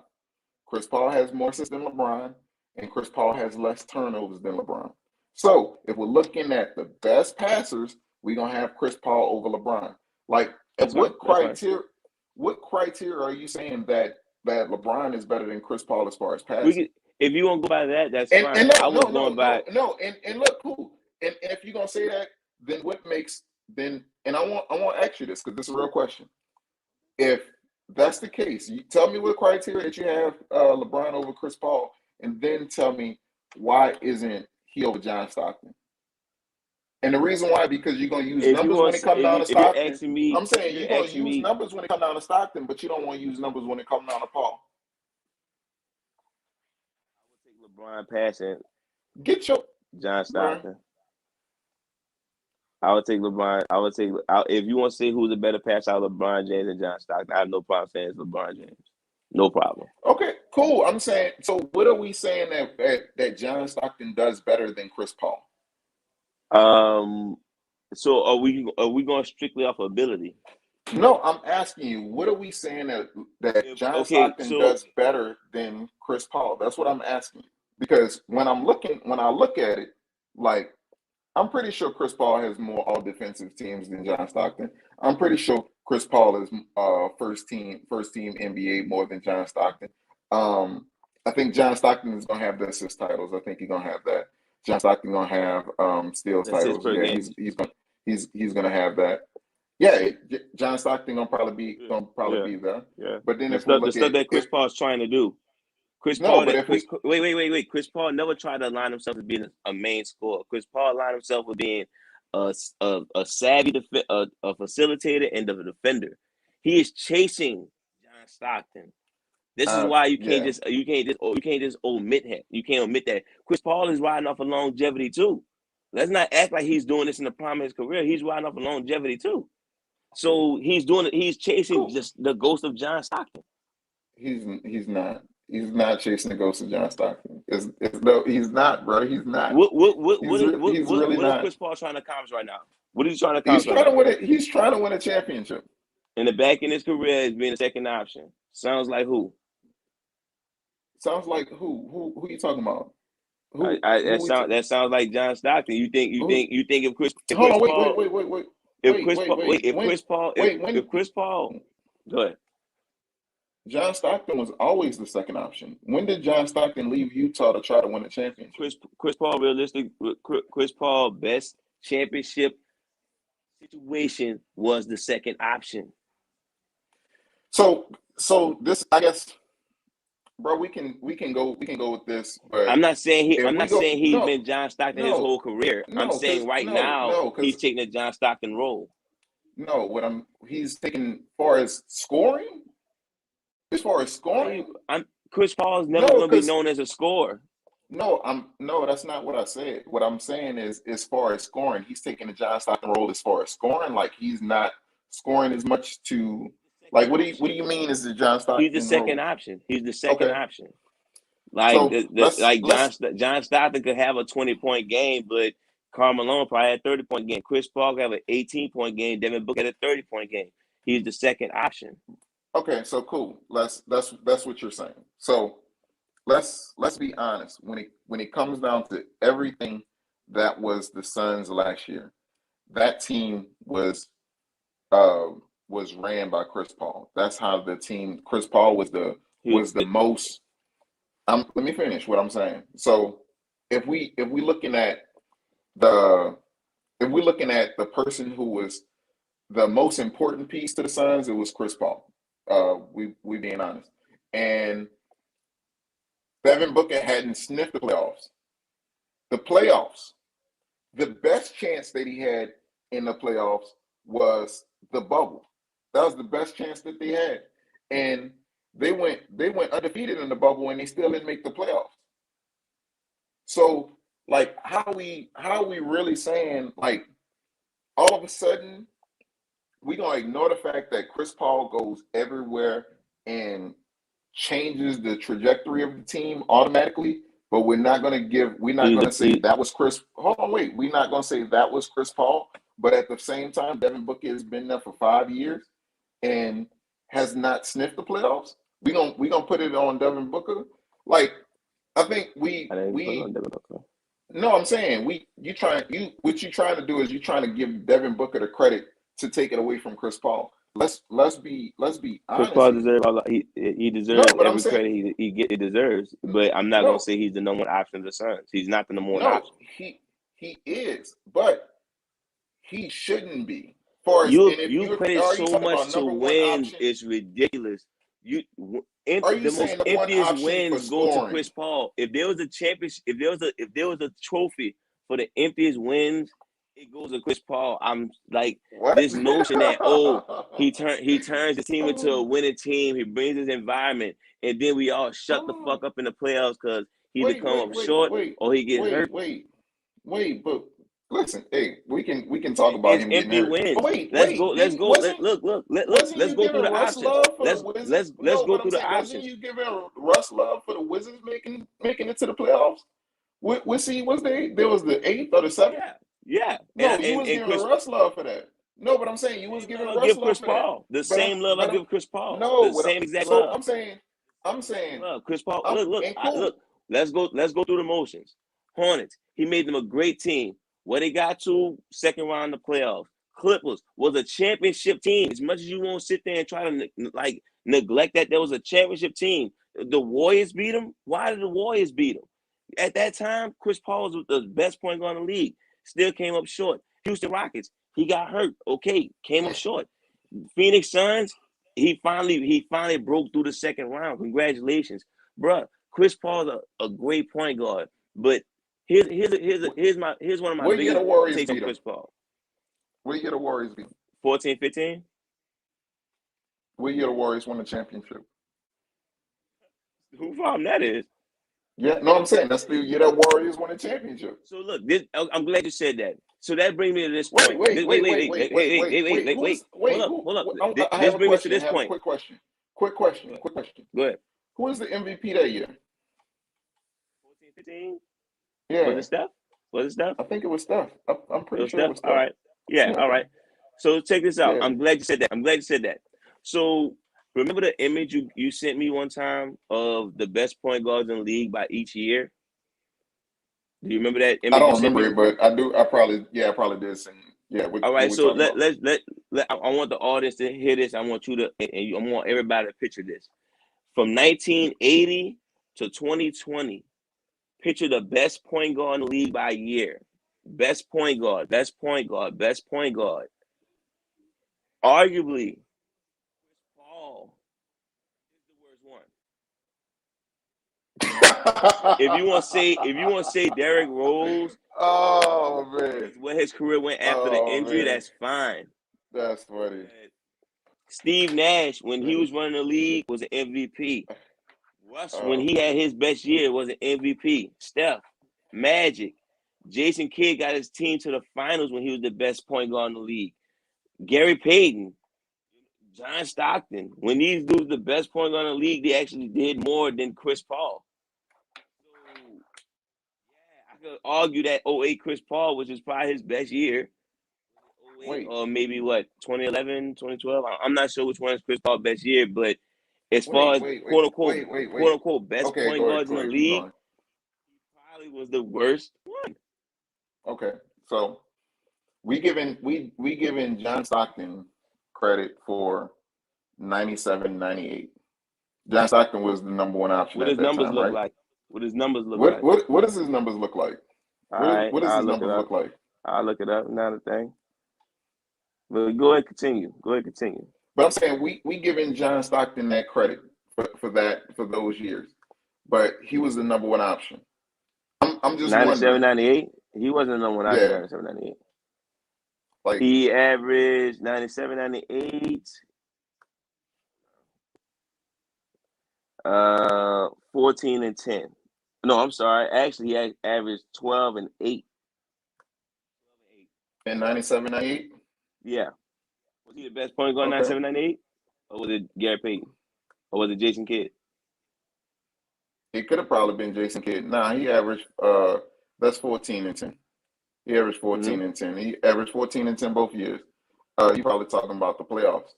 Chris Paul has more assists than LeBron, and Chris Paul has less turnovers than LeBron. So if we're looking at the best passers, we're gonna have Chris Paul over LeBron. Like, what criteria are you saying that LeBron is better than Chris Paul as far as passing? If you want to go by that, that's fine. And look, cool. And if you're gonna say that, then what makes then? And I want to ask you this because this is a real question. If that's the case, you tell me what criteria that you have LeBron over Chris Paul, and then tell me why isn't he over John Stockton? And the reason why, because you're going to use numbers when it comes down to Stockton. I'm saying you're going to use numbers when it comes down to Stockton, but you don't want to use numbers when it comes down to Paul. I would take LeBron passing. Get your John Stockton. I would take LeBron. If you want to say who's the better passer, out of LeBron James and John Stockton. I have no problem saying it's LeBron James. No problem. Okay, cool. I'm saying, so what are we saying that John Stockton does better than Chris Paul? So are we going strictly off ability? No, I'm asking you, what are we saying that John Okay, Stockton so does better than Chris Paul? That's what I'm asking you. Because when I look at it, like I'm pretty sure Chris Paul has more all defensive teams than John Stockton. I'm pretty sure Chris Paul is first team NBA more than John Stockton. I think John Stockton is gonna have the assist titles. I think he's gonna have that. John Stockton gonna have steals assists titles. per Yeah, game. he's gonna have that. Yeah, John Stockton gonna probably Yeah, be there. yeah. But then The if we stuff, the look stuff at that Chris Paul is trying to do. Chris no, Paul, but if we wait. Chris Paul never tried to align himself as being a main scorer. Chris Paul aligned himself with being a savvy a facilitator and a defender. He is chasing John Stockton. This is why you can't yeah, just omit him. You can't omit that. Chris Paul is riding off of longevity too. Let's not act like he's doing this in the prime of his career. He's riding off of longevity too. So he's doing it. He's chasing cool. just the ghost of John Stockton. He's not. He's not chasing the ghost of John Stockton. No, he's not, bro. He's not. He's really What is not. Chris Paul trying to accomplish right now? What is he trying to He's accomplish right trying to now? win it. He's trying to win a championship. In the back in his career as being a second option. Sounds like who? Sounds like who you talking about? Who That sounds like John Stockton. You think who, if Chris hold on, Paul if when Chris Paul go ahead. John Stockton was always the second option. When did John Stockton leave Utah to try to win a championship? Chris Paul best championship situation was the second option. So this, I guess, bro, we can go with this. But I'm not saying he's no, been John Stockton his whole career. I'm no, saying right now he's taking the John Stockton role. No, he's taking far as scoring. As far as scoring, Chris Paul is never going to be known as a scorer. No, that's not what I said. What I'm saying is, as far as scoring, he's taking the John Stockton role as far as scoring. Like he's not scoring as much to. Like what do you mean is the John Stockton? He's the second role? option. He's the second option. Like John Stockton could have a 20-point game, but Karl Malone probably had a 30-point game. Chris Paul could have an 18-point game. Devin Booker had a 30-point game. He's the second option. Okay, so cool. That's what you're saying. So let's be honest. When it comes down to everything that was the Suns last year, that team was ran by Chris Paul. That's how the team. Chris Paul was the most. Let me finish what I'm saying. So if we looking at the person who was the most important piece to the Suns, it was Chris Paul. We being honest. And Devin Booker hadn't sniffed the playoffs. The best chance that he had in the playoffs was the bubble. That was the best chance that they had. And they went undefeated in the bubble and they still didn't make the playoffs. So like how are we really saying like all of a sudden we're gonna ignore the fact that Chris Paul goes everywhere and changes the trajectory of the team automatically, but we're not gonna say that was Chris. Hold on, wait. We're not gonna say that was Chris Paul, but at the same time, Devin Booker has been there for 5 years and has not sniffed the playoffs. We gonna put it on Devin Booker. Like I think no, I'm saying what you're trying to do is you're trying to give Devin Booker the credit to take it away from Chris Paul. Let's be honest. Chris Paul deserves he deserves every credit he deserves. But I'm not gonna say he's the number one option of the Suns. He's not the number one option. He is, but he shouldn't be. You credit so much to wins, it's ridiculous. The most emptiest wins go to Chris Paul. If there was a championship, if there was a trophy for the emptiest wins, it goes to Chris Paul. I'm like this notion that he turns the team into a winning team. He brings his environment, and then we all shut the fuck up in the playoffs because he either come up short or he gets hurt. But listen, hey, we can talk about him empty getting hurt. wins. Let's go through the options. Let's go through the options. Wasn't you giving Russ love for the Wizards making it to the playoffs? What seed was they? There was the 8th or the 7th. Yeah. No, you was giving Russ love for that. No, but I'm saying you was giving I'll give Russell Chris off for that. Paul the But same love I I'm give Chris Paul. no. The same exact So love. I'm saying Love Chris Paul. I'm Look, and cool. look. Let's go through the motions. Hornets. He made them a great team. Where they got to second round of the playoffs. Clippers was a championship team. As much as you won't sit there and try to like neglect that there was a championship team. The Warriors beat them. Why did the Warriors beat them? At that time, Chris Paul was the best point guard in the league. Still came up short. Houston Rockets. He got hurt. Okay, came up short. Phoenix Suns. He finally broke through the second round. Congratulations, bruh. Chris Paul's a great point guard, but here's one of my What year the biggest Warriors takes on beat him? Chris Paul. What year the Warriors beat him? 14, 15. What year the Warriors won the championship? Who problem that is? Yeah, no, I'm saying that's the year the Warriors won the championship. So look, I'm glad you said that. So that brings me to this point. Wait. Hold up. I This have a brings me to question. this I have a point. quick question. Quick question. Go ahead. Who is the MVP that year? 14, 15. Yeah. Was it Steph? I think it was Steph. I'm pretty sure it was Steph. All right. Yeah. All right. So check this out. Yeah. I'm glad you said that. So remember the image you sent me one time of the best point guards in the league by each year? Do you remember that image? I don't remember it, but I do. I probably did. Yeah. All right. So I want the audience to hear this. I want you to, and I want everybody to picture this. From 1980 to 2020, picture the best point guard in the league by year. Best point guard. Arguably, Paul is the worst one. If you want to say Derrick Rose, oh man, where his career went after the injury, that's fine. That's funny. Steve Nash, when he was running the league, was an MVP. Russ, when he had his best year, was an MVP. Steph, Magic, Jason Kidd got his team to the finals when he was the best point guard in the league. Gary Payton, John Stockton, when these dudes the best point guard in the league, they actually did more than Chris Paul. So, yeah, I could argue that 08 Chris Paul, which is probably his best year. Or maybe what, 2011, 2012? I'm not sure which one is Chris Paul's best year, but as far as quote unquote best point guards in the league, he probably was the worst one. Okay, so we giving John Stockton credit for 97, 98. John Stockton was the number one option. What does his numbers look like? What his numbers look like? What does his numbers look like? What does his numbers look like? I'll look it up. Not a thing. But go ahead, continue. But I'm saying we giving John Stockton that credit for those years, but he was the number one option. I'm just 97, wondering. 98. He wasn't the number one option. 97, 98. Like he averaged 97, 98. 14 and 10. No, I'm sorry. Actually, he averaged 12 and 8. In 97, 98? Yeah. Was he the best point guard in 97, 98? Or was it Gary Payton? Or was it Jason Kidd? It could have probably been Jason Kidd. Nah, he averaged that's 14 and 10. He averaged 14 and 10. He averaged 14 and 10 both years. You probably talking about the playoffs.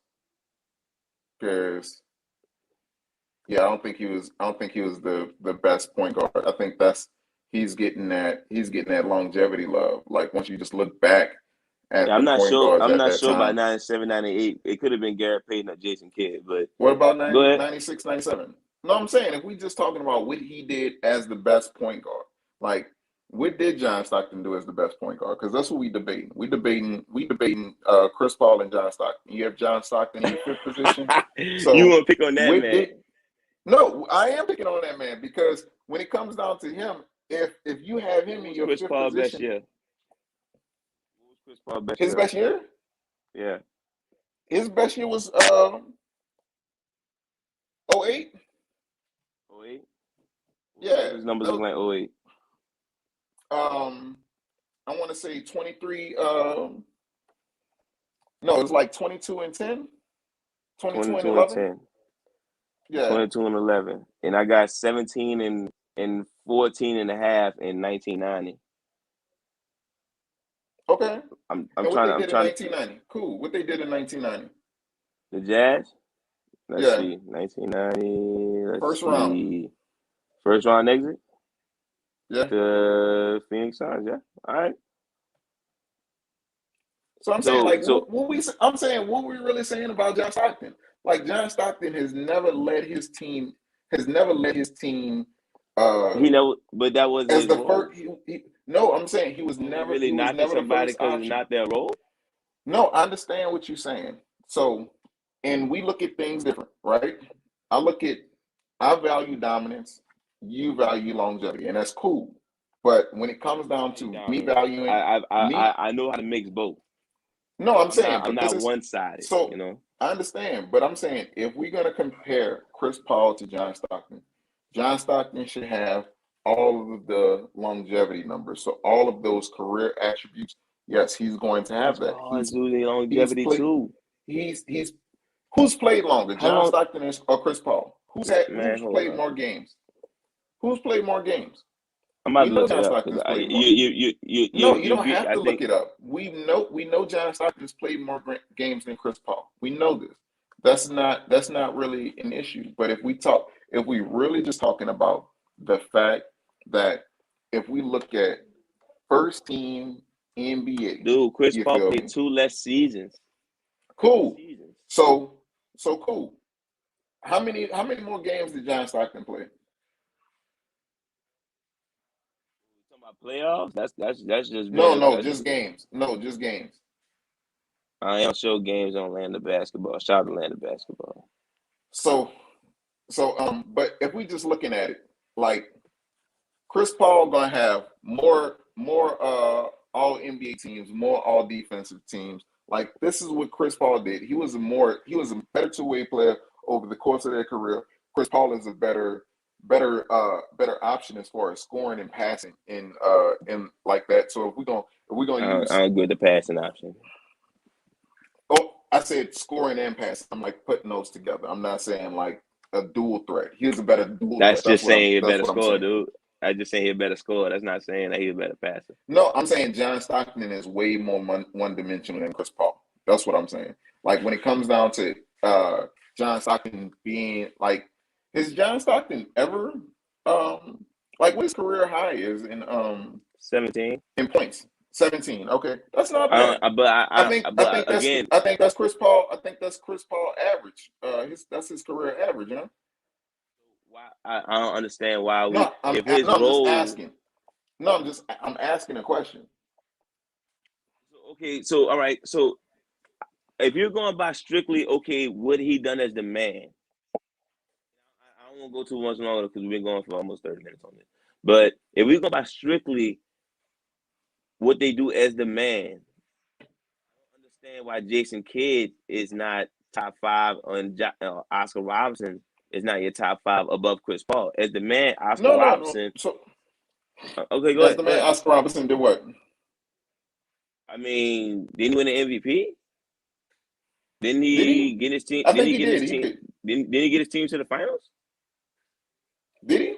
Because I don't think he was the best point guard. I think he's getting that longevity love. Like once you just look back at I'm not sure time. about 97, 98. It could have been Gary Payton or Jason Kidd, but what about 96, 97? No, I'm saying if we just talking about what he did as the best point guard, like what did John Stockton do as the best point guard? Because that's what we debating. We debating Chris Paul and John Stockton. You have John Stockton in the fifth position. So you want to pick on that man? No, I am picking on that man because when it comes down to him, if you have him in your Chris fifth Paul position, best year. Chris Paul best his year. best year? Yeah. His best year was 08? 08? Yeah. His numbers look like 08. I want to say 23. No, it was like 22 and 10. 22 and 11. 10. Yeah. 22 and 11. And I got 17 and 14 and a half in 1990. Okay. I'm And what trying they to I'm did in trying 1990. Cool. What they did in 1990. the Jazz. Let's Yeah. see, 1990. Let's First round. see, first round exit. Yeah. The Phoenix Suns. Yeah. All right. So I'm saying, like, So I'm saying, what we really saying about John Stockton? Like, John Stockton has never led his team. he Uh, never, but that wasn't as his the role. first. No, I'm saying he was So we never. really He was knocking never the somebody first because it's option. not their role. No, I understand what you're saying. So, and we look at things different, right? I look at, I value dominance. You value longevity, and that's cool. But when it comes down to me Dominance. valuing me, I know how to mix both. no, I'm saying, I'm but this not is one sided. so. You know. I understand, but I'm saying if we're going to compare Chris Paul to John Stockton should have all of the longevity numbers. So all of those career attributes, yes, he's going to Chris have that. Paul is losing He's longevity played. too. He's who's played longer, How John long? Stockton or Chris Paul? Man, Who's hold played up. more games? Who's played more games? I'm about We to know look it John up because Stockton's played more. No, you you don't beat. have I to look think it up. We know John Stockton's played more games than Chris Paul. We know this. That's not really an issue. But if we really just talking about the fact that if we look at first team NBA, dude, Chris you Paul feel played me? 2 less seasons. 2 Cool. seasons. So cool. How many more games did John Stockton play? Talking about playoffs. That's just No, better. no, That's just games. No, just games. I don't show games on Atlanta basketball. Shout out to Atlanta basketball. So but if we just looking at it, like Chris Paul gonna have more all NBA teams, more all defensive teams. Like this is what Chris Paul did. He was a better two-way player over the course of their career. Chris Paul is a better option as far as scoring and passing and like that. So if we're gonna I use don't agree with the passing option. I said scoring and passing. I'm like putting those together. I'm not saying like a dual threat. He's a better dual That's threat. That's just what I'm saying he a that's better what I'm scorer, saying. dude. I just saying he a better scorer. That's not saying that he a better passer. No, I'm saying John Stockton is way more one-dimensional than Chris Paul. That's what I'm saying. Like when it comes down to John Stockton being like, is John Stockton ever like what his career high is 17. in points? 17. Okay, that's not I bad. don't. But I think I But think that's again, I think that's Chris Paul. I think that's Chris Paul average. That's his career average. You know. why I don't understand why we No, I'm if his no, I'm just role. asking. No, I'm asking a question. Okay, so all right, so if you're going by strictly okay, what he done as the man, I don't want to go too much longer because we've been going for almost 30 minutes on this. But if we go by strictly what they do as the man, I don't understand why Jason Kidd is not top five on Oscar Robinson is not your top five above Chris Paul as the man. Oscar No, no, no. Robinson. So Okay, go as ahead. the Go man ahead. Oscar Robinson did what? I mean, didn't he win the MVP? Didn't Did he? he get his team? I Didn't think he he get did. his He team? did. Didn't he get his team to the finals? Did he?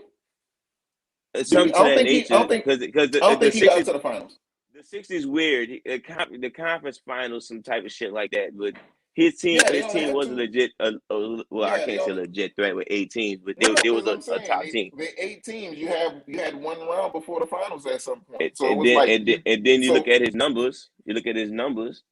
Did Something he? to that nature. Because I don't the think he got Sixers to the finals. the '60s weird. The conference finals, some type of shit like that. But his Yeah, they his only team had was a two. legit. Well, I Yeah, they can't say only. legit threat with 8 teams, but No, no, they that's was what I'm a saying. top team. They 8 teams. You had one round before the finals at some point. So it was like And you. then you look So at his numbers. You look at his numbers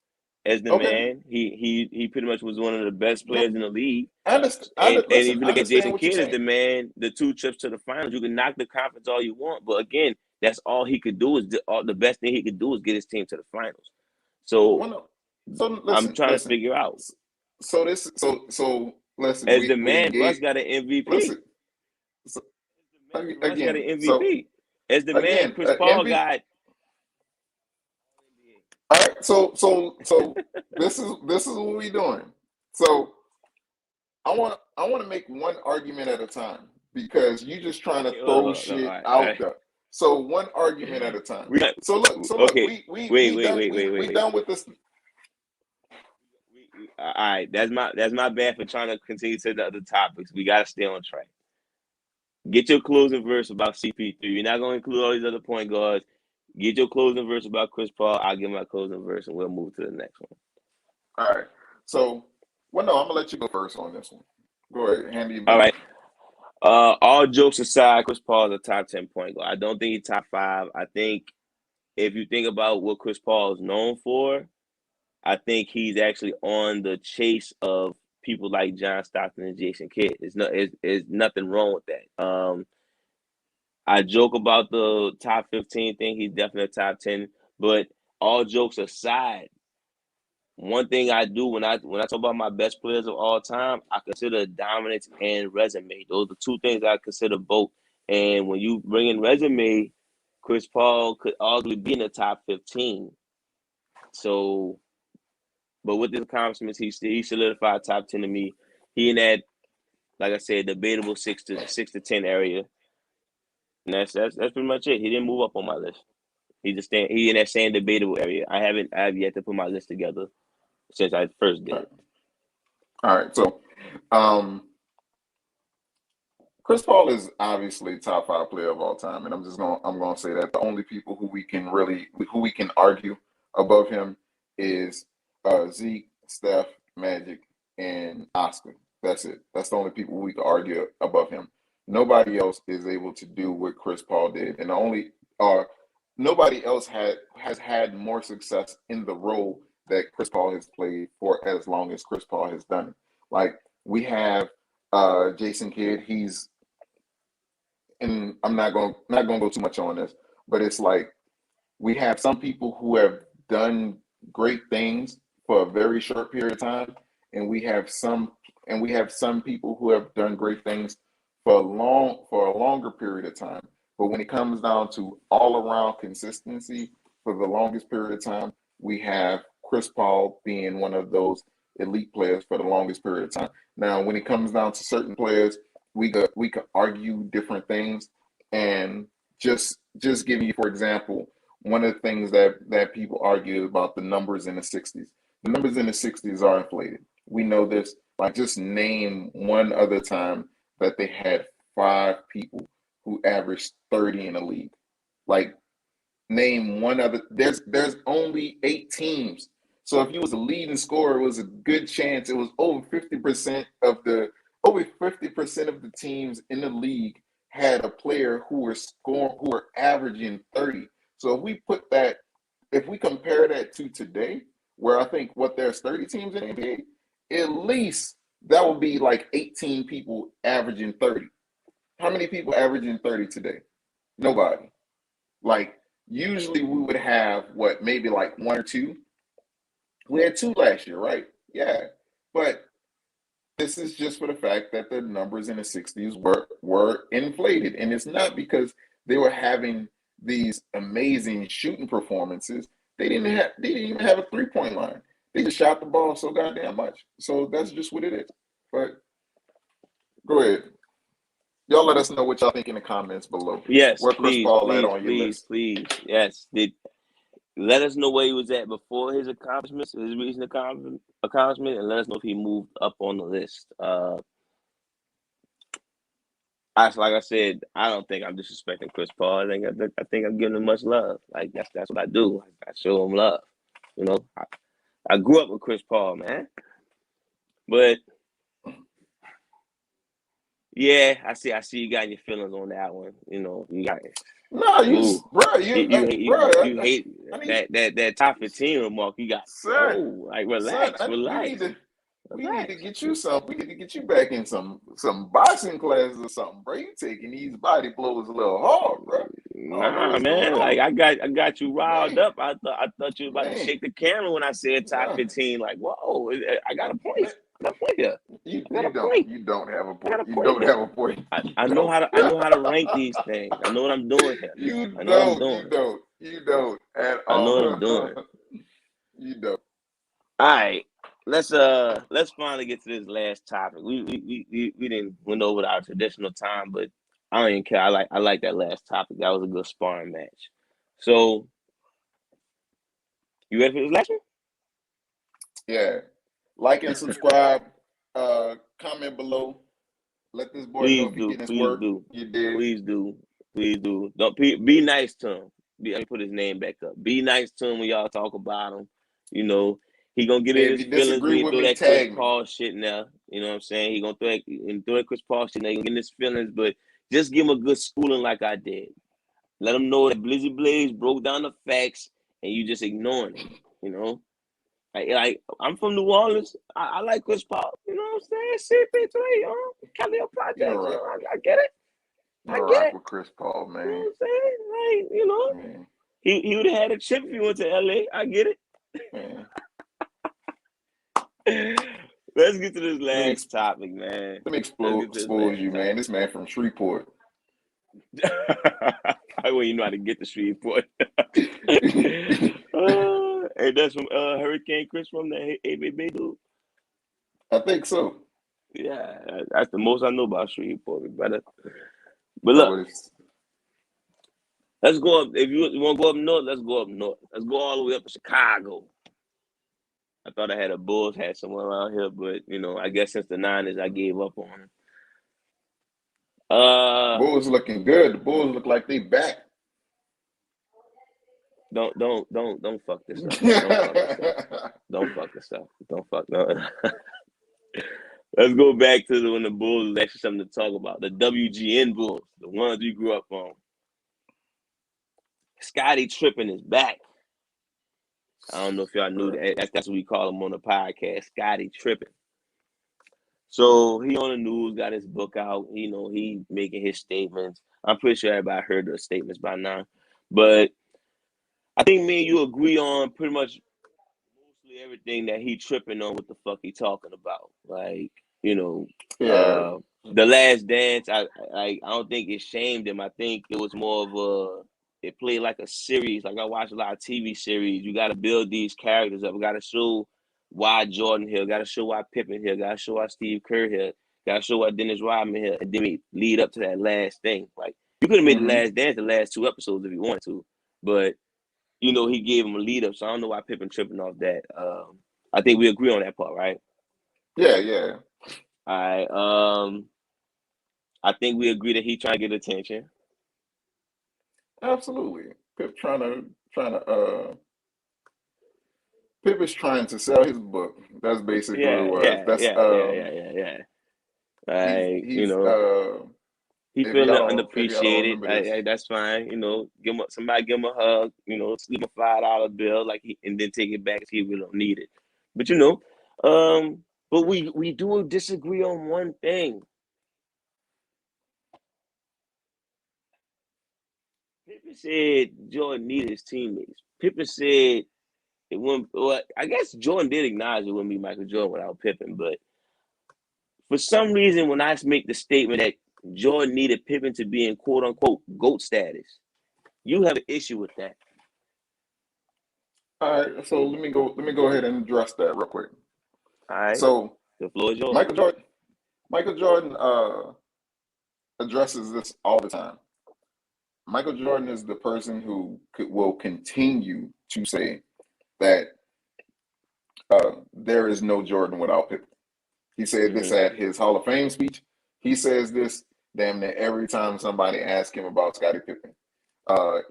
as the okay. man. He pretty much was one of the best No, players in the league. I understand. And Listen, if you I look at understand Jason what you're Kidd as the saying. man, the 2 trips to the finals, you can knock the conference all you want, but again, that's all he could do is the best thing he could do is get his team to the finals. So Well, no. So I'm listen, trying to listen. figure out So listen. as We the we man, Russ engage. got an MVP. Listen. So, As the man, Russ got an again. So MVP. As the man, again, Chris Paul MVP. got. All right. So this is what we doing. So I want to make one argument at a time because you just trying to Okay, throw hold on, no, all shit right, all out right. there. So one argument at a time. We got So look, okay. we done we Wait. done with this. All right, that's my bad for trying to continue to the other topics. We gotta stay on track. Get your closing verse about CP3. You're not gonna include all these other point guards. Get your closing verse about Chris Paul. I'll give my closing verse, and we'll move to the next one. All right. So, well, no, I'm gonna let you go first on this one. Go ahead, handle your All business. right. All jokes aside, Chris Paul is a top 10 point guard. I don't think he's top 5. I think if you think about what Chris Paul is known for, I think he's actually on the chase of people like John Stockton and Jason Kidd. It's nothing wrong with that. I joke about the top 15 thing. He's definitely a top 10. But all jokes aside, one thing I do when I talk about my best players of all time, I consider dominance and resume. Those are two things I consider both. And when you bring in resume, Chris Paul could arguably be in the top 15. So, but with his accomplishments, he solidified top 10 to me. He in that, like I said, debatable 6 to 10 area. And that's pretty much it. He didn't move up on my list. He in that same debatable area. I have yet to put my list together since I first did it. All right. So, Chris Paul is obviously top 5 player of all time, and I'm gonna say that the only people who we can argue above him is Zeke, Steph, Magic, and Oscar. That's it. That's the only people we can argue above him. Nobody else is able to do what Chris Paul did, and nobody else has had more success in the role that Chris Paul has played for as long as Chris Paul has done it. Like we have Jason Kidd. And I'm not going to go too much on this, but it's like we have some people who have done great things for a very short period of time, and we have some people who have done great things for a longer period of time. But when it comes down to all around consistency for the longest period of time, we have Chris Paul being one of those elite players for the longest period of time. Now, when it comes down to certain players, we could argue different things, and just giving you, for example, one of the things that people argue about the numbers in the 60s. The numbers in the 60s are inflated. We know this. Like, just name one other time that they had 5 people who averaged 30 in a league. Like, name one other. There's only 8 teams. So if you was a leading scorer, it was a good chance. It was over 50% of the teams in the league had a player who were averaging 30. So if we compare that to today, where I think there's 30 teams in the NBA, at least that would be like 18 people averaging 30. How many people averaging 30 today? Nobody. Like, usually we would have maybe like 1 or 2. We had 2 last year, right? Yeah. But this is just for the fact that the numbers in the 60s were inflated. And it's not because they were having these amazing shooting performances. They didn't even have a 3-point line. They just shot the ball so goddamn much. So that's just what it is. But go ahead. Y'all let us know what y'all think in the comments below. Yes, where Chris Paul at on your list. Please. Yes. Let us know where he was at before his accomplishments, his recent accomplishment, and let us know if he moved up on the list. Like I said, I don't think I'm disrespecting Chris Paul. I think I'm giving him much love. Like that's what I do. I show him love. You know, I grew up with Chris Paul, man. But yeah, I see you got your feelings on that one. You know, you got it. No, you hate that top 15 remark. You got relax. We need to get you some. We need to get you back in some boxing classes or something, bro. You taking these body blows a little hard, bro. Nah, man. Like I got you riled up. I thought you were about to shake the camera when I said top 15. Like, whoa, I got a point. Here. You don't have a point. You don't have a point. I know how to rank these things. I know what I'm doing here. You don't at all. I know what I'm doing. You don't. All right. Let's finally get to this last topic. We didn't went over our traditional time, but I don't even care. I like that last topic. That was a good sparring match. So you ready for this last one? Yeah. Like and subscribe. Comment below. Let this boy know if he getting his work. You did. Please do. Don't be nice to him. put his name back up. Be nice to him when y'all talk about him. You know, he gonna get in If his you feelings when disagree you with throw me, that Chris tag me. Paul shit in there. You know what I'm saying? He gonna throw that Chris Paul shit in there. He gonna get in his feelings, but just give him a good schooling like I did. Let him know that Blizzy Blaze broke down the facts and you just ignoring it. You know? Like I'm from New Orleans. I like Chris Paul. You know what I'm saying? CP3, Cavalier Projects. I get it. I get rock it. with Chris Paul, man. You know what I'm saying? Like, you know, man. he would have had a chip if he went to LA. I get it. Man. Let's get to this last topic, man. Let me expose you, man. This man from Shreveport. Well, you know how to get to Shreveport. Hey, that's from Hurricane Chris from the ABB dude. I think so. Yeah, that's the most I know about Shreveport, brother. But look, let's go up. If you want to go up north, let's go up north. Let's go all the way up to Chicago. I thought I had a Bulls hat somewhere around here, but you know, I guess since the 90s, I gave up on them. Bulls looking good. The Bulls look like they back. Don't fuck this up. Don't fuck this up. No. Let's go back to when the Bulls was actually something to talk about. The WGN Bulls, the ones we grew up on. Scottie tripping is back. I don't know if y'all knew that. That's what we call him on the podcast, Scottie tripping. So he on the news, got his book out. You know, he making his statements. I'm pretty sure everybody heard the statements by now. But I think me and you agree on pretty much mostly everything that he tripping on. What the fuck he talking about? Like, you know, The Last Dance. I don't think it shamed him. I think it was more of it played like a series. Like I watch a lot of TV series. You got to build these characters up. Got to show why Jordan here. Got to show why Pippen here. Got to show why Steve Kerr here. Got to show why Dennis Rodman here. And then we lead up to that last thing. Like you could have made The Last Dance the last 2 episodes if you wanted to, but you know he gave him a lead up. So I don't know why Pippen tripping off that. I think we agree on that part, right? Yeah. All right. I think we agree that he trying to get attention. Absolutely. Pip Pip is trying to sell his book. That's basically what it was. Yeah. Like, you know, he feeling unappreciated. That's fine. You know, give him a hug. You know, slip a $5 bill, and then take it back if he really don't need it. But you know, but we do disagree on one thing. Pippen said Jordan needed his teammates. Pippen said it wouldn't. Well, I guess Jordan did acknowledge it wouldn't be Michael Jordan without Pippen, but for some reason, when I make the statement that Jordan needed Pippen to be in quote unquote GOAT status, you have an issue with that. All right, so let me go ahead and address that real quick. All right. So the floor is yours. Michael Jordan addresses this all the time. Michael Jordan is the person who will continue to say that there is no Jordan without Pippen. He said this at his Hall of Fame speech. He says this damn near every time somebody asks him about Scottie Pippen.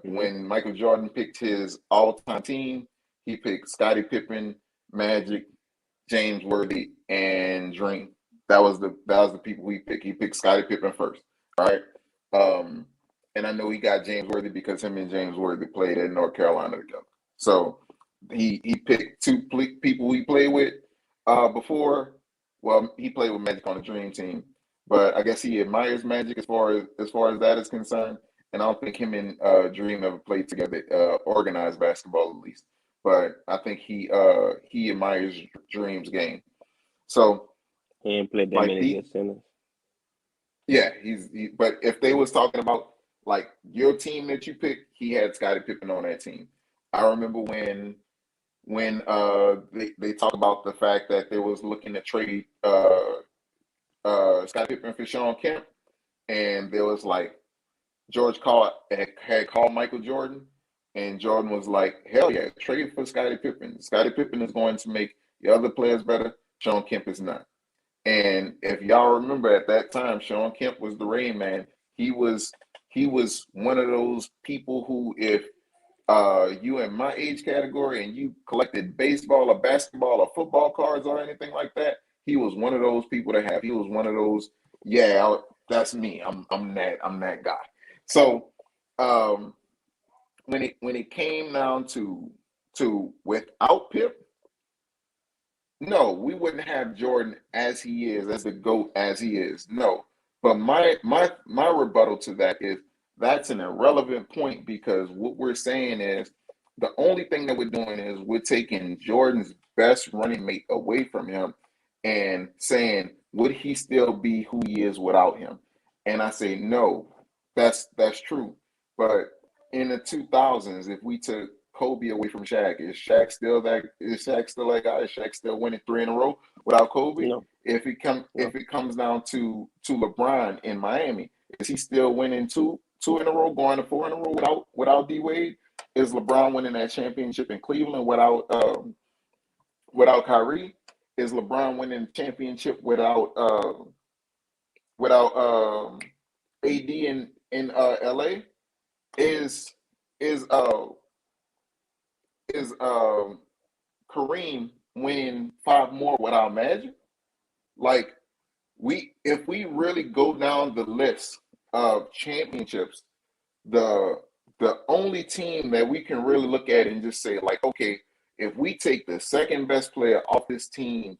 When Michael Jordan picked his all-time team, he picked Scottie Pippen, Magic, James Worthy, and Dream. That was the people he picked. He picked Scottie Pippen first, right? And I know he got James Worthy because him and James Worthy played at North Carolina together. So he picked 2 people he played with before. Well, he played with Magic on the Dream Team, but I guess he admires Magic as far as that is concerned. And I don't think him and Dream ever played together, organized basketball at least. But I think he admires Dream's game. So he ain't played that many against centers. Yeah, but if they was talking about like your team that you picked, he had Scottie Pippen on that team. I remember when they talked about the fact that they was looking to trade Scottie Pippen for Sean Kemp, and there was like George had called Michael Jordan, and Jordan was like, hell yeah, trade for Scottie Pippen. Scottie Pippen is going to make the other players better. Sean Kemp is not. And if y'all remember at that time, Sean Kemp was the Rain Man. He was one of those people who, if you in my age category and you collected baseball or basketball or football cards or anything like that, he was one of those people to have. He was one of those, yeah, that's me. I'm that guy. So when it came down to without Pip, no, we wouldn't have Jordan as he is, as the GOAT as he is. No. But my rebuttal to that is that's an irrelevant point because what we're saying is the only thing that we're doing is we're taking Jordan's best running mate away from him and saying, would he still be who he is without him? And I say no, that's true. But in the 2000s, if we took Kobe away from Shaq, is Shaq still that? Is Shaq still that guy? Is Shaq still winning 3 in a row without Kobe? No. If it comes down to LeBron in Miami, is he still winning two in a row, going to 4 in a row without D Wade? Is LeBron winning that championship in Cleveland without Kyrie? Is LeBron winning championship without AD in LA? Is is uh is Kareem winning 5 more without Magic? Like if we really go down the list of championships, the only team that we can really look at and just say like, okay, if we take the second best player off this team,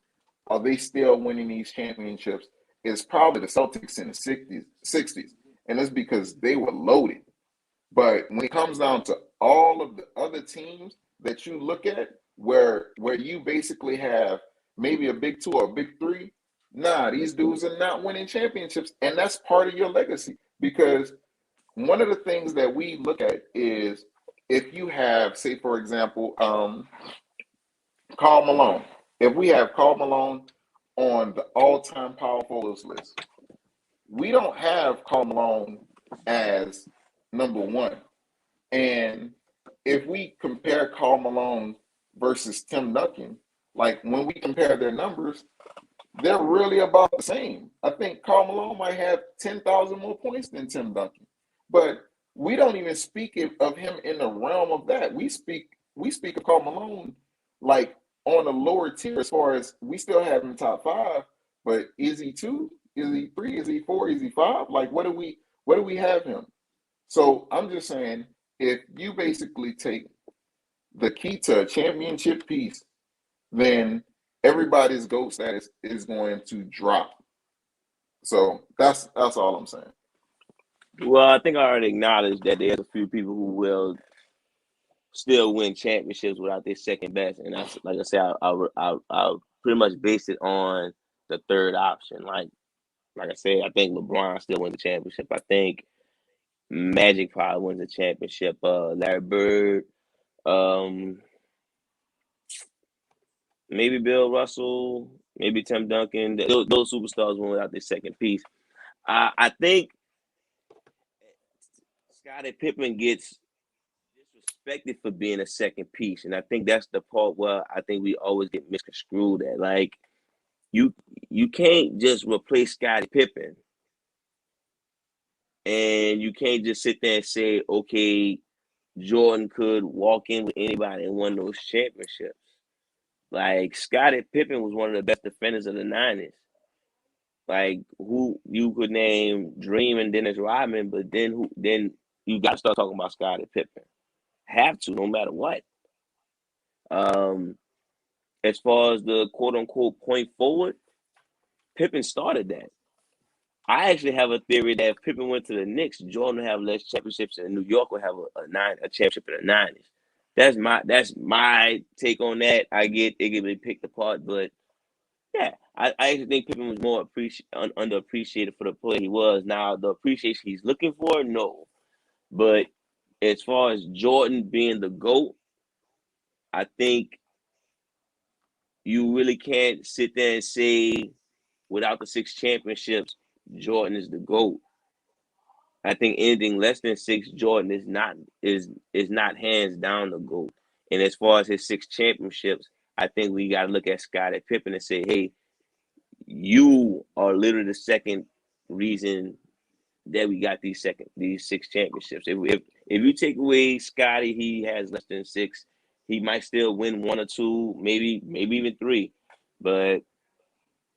are they still winning these championships? Is probably the Celtics in the 60s. And it's because they were loaded. But when it comes down to all of the other teams that you look at, where you basically have maybe a big 2 or a big 3, nah, these dudes are not winning championships, and that's part of your legacy. Because one of the things that we look at is if you have, say, for example, Karl Malone. If we have Karl Malone on the all-time power forwards list, we don't have Karl Malone as number 1. And if we compare Karl Malone versus Tim Duncan, like when we compare their numbers, they're really about the same. I think Karl Malone might have 10,000 more points than Tim Duncan, but we don't even speak of him in the realm of that. We speak of Karl Malone like on a lower tier as far as we still have him top 5, but is he 2? Is he 3? Is he 4? Is he 5? Like what do we have him? So I'm just saying, if you basically take the key to a championship piece, then everybody's GOAT status is going to drop. So that's all I'm saying. Well, I think I already acknowledged that there's a few people who will still win championships without their second best, and that's like I said, I pretty much base it on the third option. Like I said, I think LeBron still wins the championship. I think Magic probably wins the championship. Larry Bird, maybe Bill Russell, maybe Tim Duncan. Those superstars win without their second piece. I think Scottie Pippen gets disrespected for being a second piece, and I think that's the part where I think we always get misconstrued at. Like you can't just replace Scottie Pippen, and you can't just sit there and say, okay, Jordan could walk in with anybody and win those championships. Like Scottie Pippen was one of the best defenders of the 90s. Like who you could name Dream and Dennis Rodman, but then you got to start talking about Scottie Pippen. Have to, no matter what. As far as the quote unquote point forward, Pippen started that. I actually have a theory that if Pippen went to the Knicks, Jordan would have less championships, and New York would have a championship in the 90s. That's my take on that. I get it can be picked apart, but yeah, I actually think Pippen was more underappreciated for the player he was. Now the appreciation he's looking for, no. But as far as Jordan being the GOAT, I think you really can't sit there and say without the 6 championships, Jordan is the GOAT. I think anything less than 6, Jordan is not hands down the GOAT. And as far as his 6 championships, I think we got to look at Scottie Pippen and say, hey, you are literally the second reason that we got these 6 championships. If you take away Scottie, he has less than 6. He might still win 1 or 2, maybe even 3. But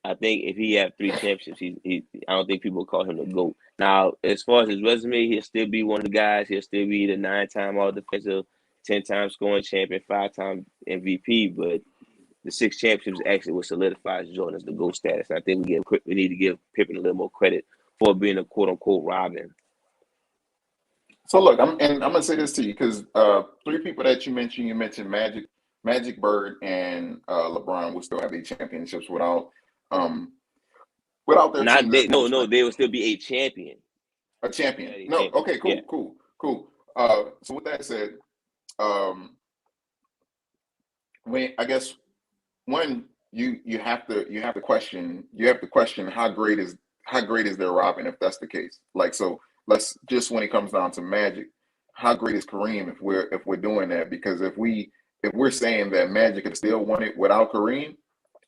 I think if he have 3 championships, I don't think people will call him the GOAT. Now, as far as his resume, he'll still be one of the guys. He'll still be the 9-time All Defensive, 10-time scoring champion, 5-time MVP. But the 6 championships actually what solidifies Jordan as the GOAT status. I think we need to give Pippen a little more credit for being a quote unquote Robin. So look, I'm gonna say this to you because 3 people that you mentioned Magic, Bird, and LeBron will still have these championships without their teams. They will still be a champion. A champion. No, okay, cool, yeah. cool. So with that said, when I guess when you have to question how great is their Robin if that's the case. Like, so let's just, when it comes down to Magic, how great is Kareem if we're doing that? Because if we're saying that Magic could still won it without Kareem,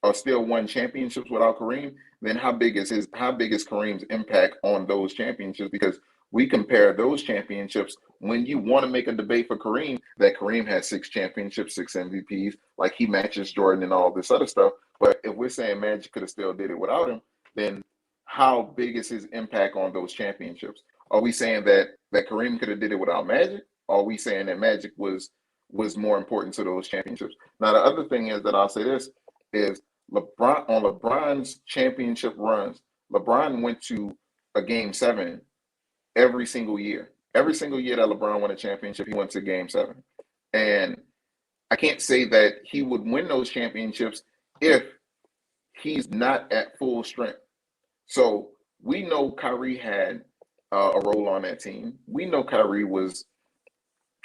or still won championships without Kareem, then how big is Kareem's impact on those championships? Because we compare those championships when you want to make a debate for Kareem, that Kareem has 6 championships, 6 MVPs, like he matches Jordan and all this other stuff. But if we're saying Magic could have still did it without him, then how big is his impact on those championships? Are we saying that Kareem could have did it without Magic? Or are we saying that Magic was more important to those championships? Now, the other thing is that I'll say this is LeBron's championship runs, LeBron went to a Game 7 every single year. Every single year that LeBron won a championship, he went to Game 7. And I can't say that he would win those championships if he's not at full strength. So we know Kyrie had a role on that team. We know Kyrie was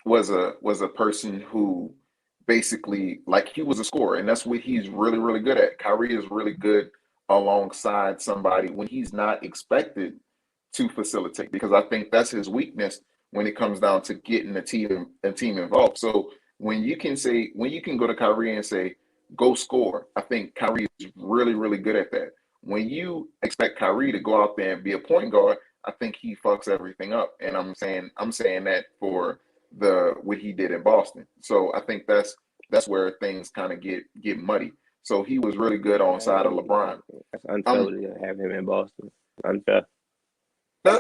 a person who basically, like, he was a scorer, and that's what he's really, really good at. Kyrie is really good alongside somebody when he's not expected to facilitate, because I think that's his weakness when it comes down to getting a team involved. So when you can go to Kyrie and say, go score, I think Kyrie is really, really good at that. When you expect Kyrie to go out there and be a point guard, I think he fucks everything up. And I'm saying that for what he did in Boston. So I think that's where things kind of get muddy. So he was really good on side of LeBron. That's unfair to have him in Boston. Unfair.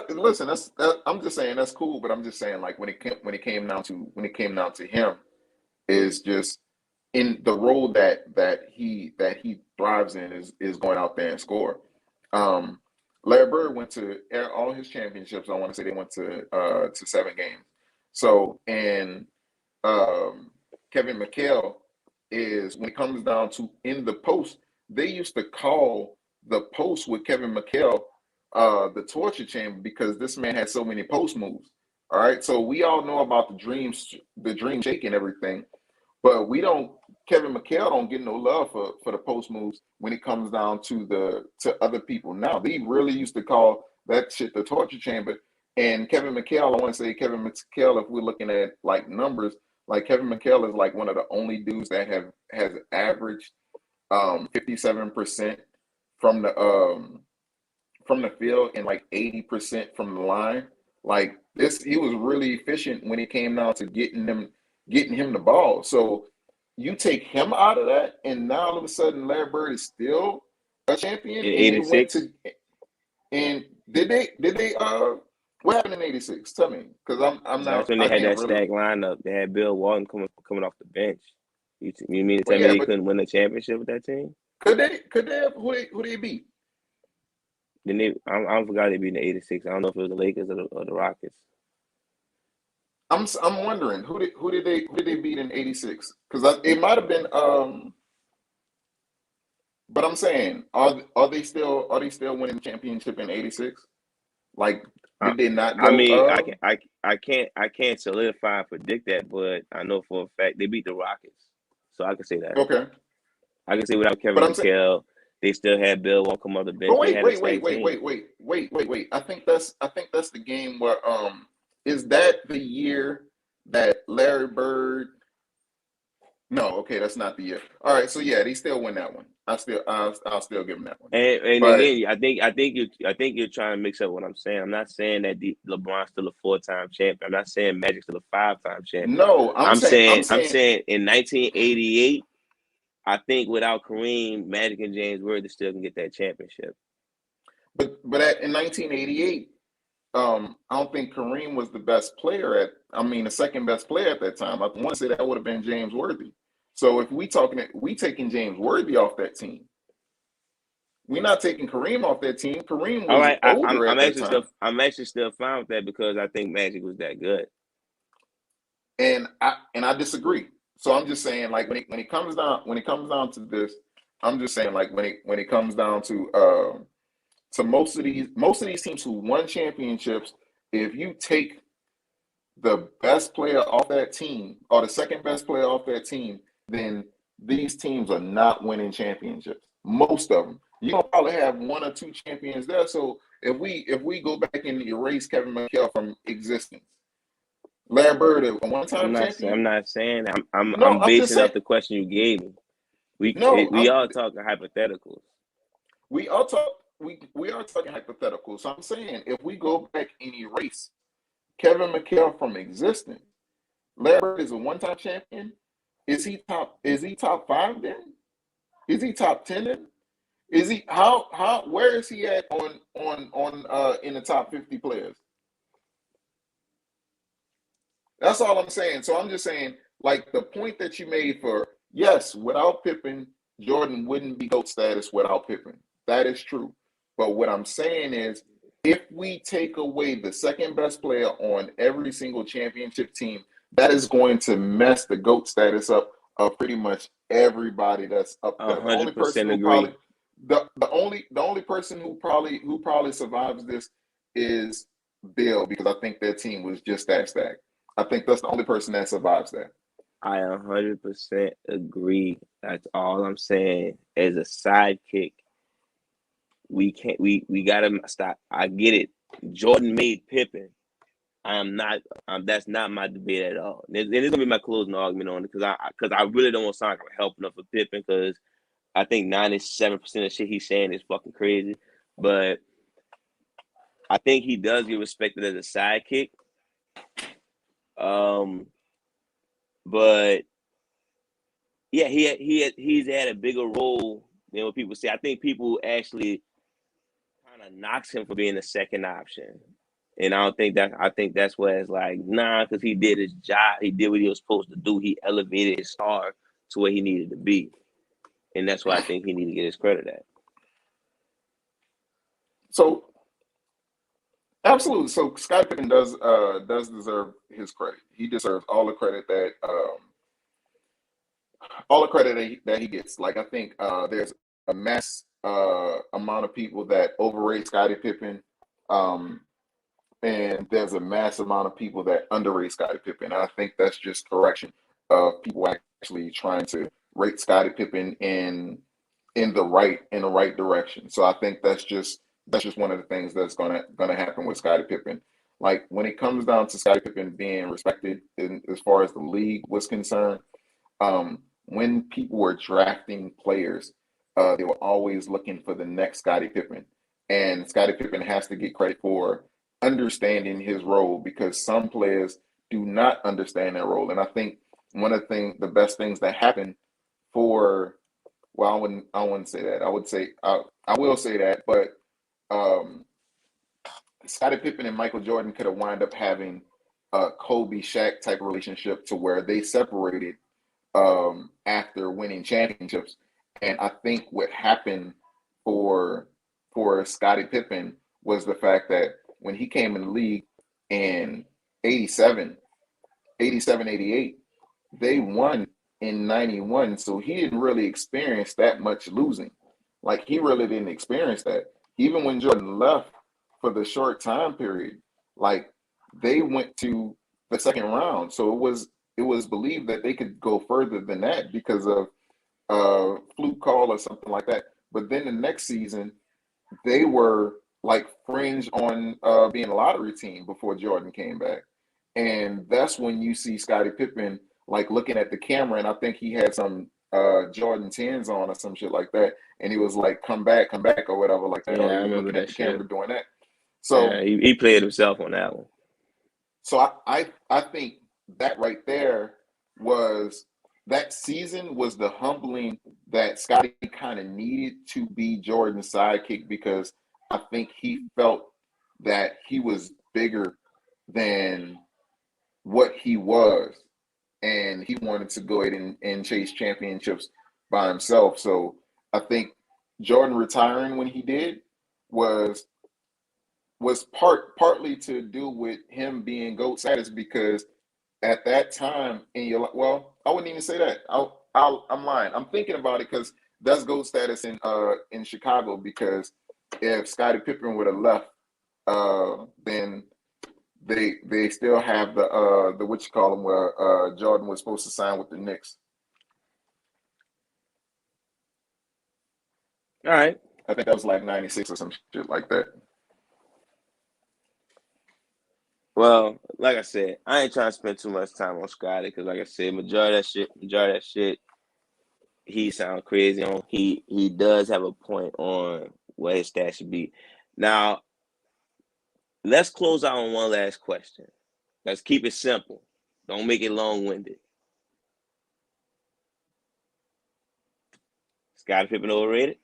Listen, I'm just saying that's cool, but I'm just saying, like, when it came down to him, is just in the role that he thrives in is going out there and score. Larry Bird went to all his championships. I want to say they went to 7 games. So, and Kevin McHale is, when it comes down to in the post, they used to call the post with Kevin McHale the torture chamber, because this man had so many post moves. All right, so we all know about the dream shake and everything, but Kevin McHale don't get no love for the post moves when it comes down to other people. Now, they really used to call that shit the torture chamber. And Kevin McHale, I want to say Kevin McHale, if we're looking at like numbers, like Kevin McHale is like one of the only dudes that has averaged 57% from the field and like 80% from the line. Like this, he was really efficient when it came down to getting him the ball. So you take him out of that, and now all of a sudden Larry Bird is still a champion. In 86. And did they what happened in 86? Tell me, because I'm not. That's when they had that stack lineup. They had Bill Walton coming off the bench. You mean to tell me they couldn't win a championship with that team? Could they have, who they beat? Then I forgot they beat in the 86. I don't know if it was the Lakers or the Rockets. I'm wondering who did they beat in 86? Because it might have been but I'm saying, are they still winning the championship in 86? Like, did they not go? I mean, I can't solidify and predict that, but I know for a fact they beat the Rockets, so I can say that. Okay, I can say without Kevin McHale, they still had Bill Walton come off the bench. But wait. I think that's the game where is that the year that Larry Bird No, okay, that's not the year. All right, so yeah, they still win that one. I'll still give them that one. And But again, I think you're trying to mix up what I'm saying. I'm not saying that LeBron's still a 4-time champion. I'm not saying Magic's still a 5-time champion. no, I'm I'm saying, saying in 1988, I think without Kareem, Magic and James Worthy still can get that championship. in 1988, I don't think Kareem was the best player the second best player at that time. I want to say that would have been James Worthy. So if we taking James Worthy off that team, we're not taking Kareem off that team. Kareem All was right, older at that time. I'm actually still fine with that because I think Magic was that good. And I disagree. So I'm just saying, like when it comes down to this, I'm just saying, like when it comes down to most of these teams who won championships, if you take the best player off that team or the second best player off that team, then these teams are not winning championships. Most of them. You're gonna probably have one or two champions there. So if we go back and erase Kevin McHale from existence, Larry Bird, a one-time champion. I'm not saying that. No, I'm I'm just basing saying. off the question you gave me. No, We are talking hypotheticals. we are talk we are talking hypotheticals. So I'm saying if we go back and erase Kevin McHale from existence, Larry Bird is a one-time champion. Is he top five then? Is he top 10 then? Is he where is he at on in the top 50 players? That's all I'm saying. So I'm just saying, like the point that you made for yes, without Pippen, Jordan wouldn't be GOAT status without Pippen. That is true. But what I'm saying is, if we take away the second best player on every single championship team, that is going to mess the GOAT status up of pretty much everybody that's up there. The only person 100% who agree. probably the only person who probably survives this is Bill, because I think their team was just that stacked. I think that's the only person that survives that. I 100% agree. That's all I'm saying. As a sidekick, we can't. We gotta stop. I get it. Jordan made Pippen. I am not. That's not my debate at all. And it's gonna be my closing argument on it because I really don't want to sound like I'm helping up for Pippen because I think 97% of shit he's saying is fucking crazy. But I think he does get respected as a sidekick. But yeah, he's had a bigger role than what people say. I think people actually kind of knocks him for being a second option. And I think that's where it's like, nah, because he did his job. He did what he was supposed to do. He elevated his star to where he needed to be. And that's why I think he needed to get his credit at. So absolutely. So Scottie Pippen does deserve his credit. He deserves all the credit that he gets. Like I think there's a mass amount of people that overrate Scottie Pippen. And there's a mass amount of people that underrate Scottie Pippen. And I think that's just correction of people actually trying to rate Scottie Pippen in the right direction. So I think that's just one of the things that's gonna happen with Scottie Pippen. Like when it comes down to Scottie Pippen being respected as far as the league was concerned, when people were drafting players, they were always looking for the next Scottie Pippen, and Scottie Pippen has to get credit for understanding his role because some players do not understand their role. And I think one of the best things that happened for, well, I wouldn't say that. I will say that, but Scottie Pippen and Michael Jordan could have wound up having a Kobe Shaq type of relationship to where they separated after winning championships. And I think what happened for Scottie Pippen was the fact that when he came in the league in 87, 88, they won in 91. So he didn't really experience that much losing. Like he really didn't experience that. Even when Jordan left for the short time period, like they went to the second round. So it was believed that they could go further than that because of fluke call or something like that. But then the next season, they were like fringe on being a lottery team before Jordan came back. And that's when you see Scottie Pippen like looking at the camera, and I think he had some Jordan 10s on or some shit like that, and he was like, come back or whatever like that, Yeah, or he I was remember looking at that the shit. camera doing that. Yeah, So he played himself on that one. So I think that right there was that season was the humbling that Scottie kind of needed to be Jordan's sidekick, because I think he felt that he was bigger than what he was, and he wanted to go ahead and chase championships by himself. So I think Jordan retiring when he did was partly to do with him being GOAT status, because at that time in your, well, I wouldn't even say that. I'm lying. I'm thinking about it because that's GOAT status in Chicago, because if Scottie Pippen would have left, then they still have the what you call them, where Jordan was supposed to sign with the Knicks. All right. I think that was like 96 or some shit like that. Well, like I said, I ain't trying to spend too much time on Scottie because, like I said, majority of that shit, he sounds crazy on. He does have a point on what his stats should be. Now, let's close out on one last question. Let's keep it simple. Don't make it long-winded. Scottie Pippen overrated?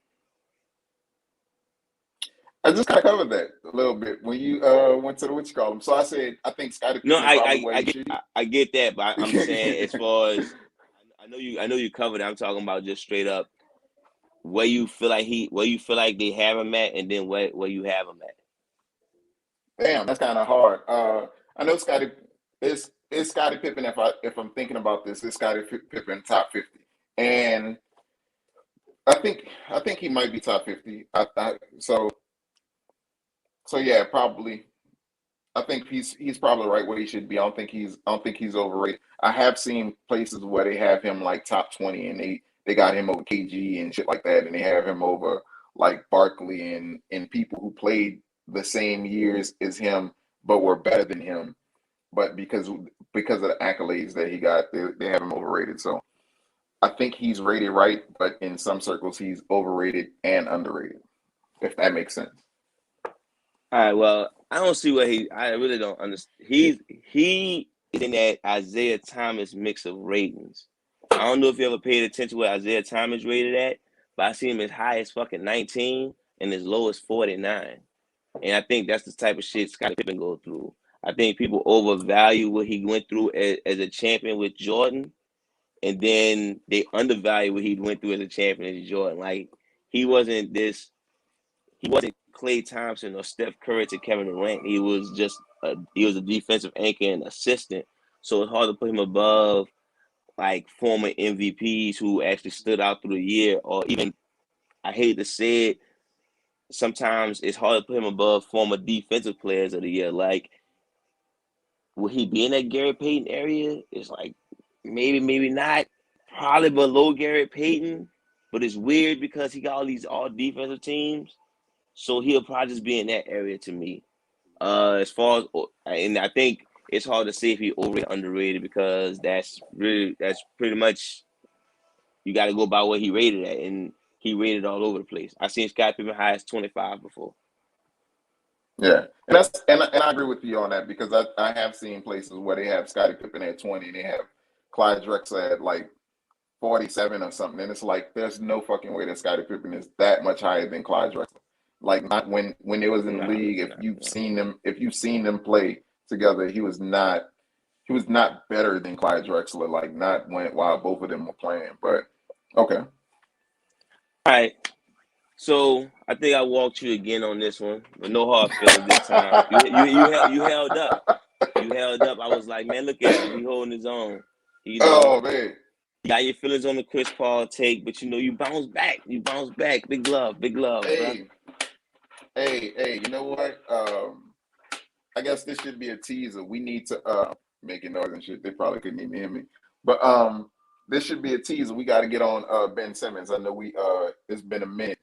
I just kind of covered that a little bit when you went to the what you call them. So I said I think Scottie No, Pippen probably where he should be. I get that, but I'm saying as far as I know you covered it. I'm talking about just straight up where you feel like they have him at, and then where you have him at. Damn, that's kind of hard. I know Scottie is Scottie Pippen. If I'm thinking about this, is Scottie Pippen top 50, and I think he might be top 50. So yeah, probably. I think he's probably right where he should be. I don't think he's overrated. I have seen places where they have him like top 20, and they got him over KG and shit like that, and they have him over like Barkley and people who played the same years as him but were better than him. But because of the accolades that he got, they have him overrated. So I think he's rated right, but in some circles he's overrated and underrated, if that makes sense. All right. Well, I don't see what I really don't understand. He is in that Isaiah Thomas mix of ratings. I don't know if you ever paid attention to what Isaiah Thomas rated at, but I see him as high as fucking 19 and as low as 49. And I think that's the type of shit Scottie Pippen go through. I think people overvalue what he went through as a champion with Jordan, and then they undervalue what he went through as a champion with Jordan. Like he wasn't Klay Thompson or Steph Curry to Kevin Durant. He was a defensive anchor and assistant. So it's hard to put him above like former MVPs who actually stood out through the year, or even, I hate to say it, sometimes it's hard to put him above former defensive players of the year. Like, will he be in that Gary Payton area? It's like maybe not. Probably below Gary Payton, but it's weird because he got all defensive teams. So he'll probably just be in that area to me. As far as, and I think it's hard to say if he overrated or underrated, because that's pretty much, you got to go by what he rated at, and he rated all over the place. I've seen Scottie Pippen high as 25 before. Yeah, and I agree with you on that, because I have seen places where they have Scottie Pippen at 20 and they have Clyde Drexler at like 47 or something, and it's like there's no fucking way that Scottie Pippen is that much higher than Clyde Drexler. Like, not when they was in the league. If you've seen them play together, he was not better than Clyde Drexler. Like, not while both of them were playing. But okay. All right. So I think I walked you again on this one, but no hard feelings this time. You held up. You held up. I was like, man, look at him. He holding his own. You know, oh man, you got your feelings on the Chris Paul take, but you bounce back. You bounce back. Big love, hey, bro. hey, you know what? I guess this should be a teaser. We need to making noise and shit. They probably couldn't even hear me. But this should be a teaser. We got to get on Ben Simmons. I know it's been a minute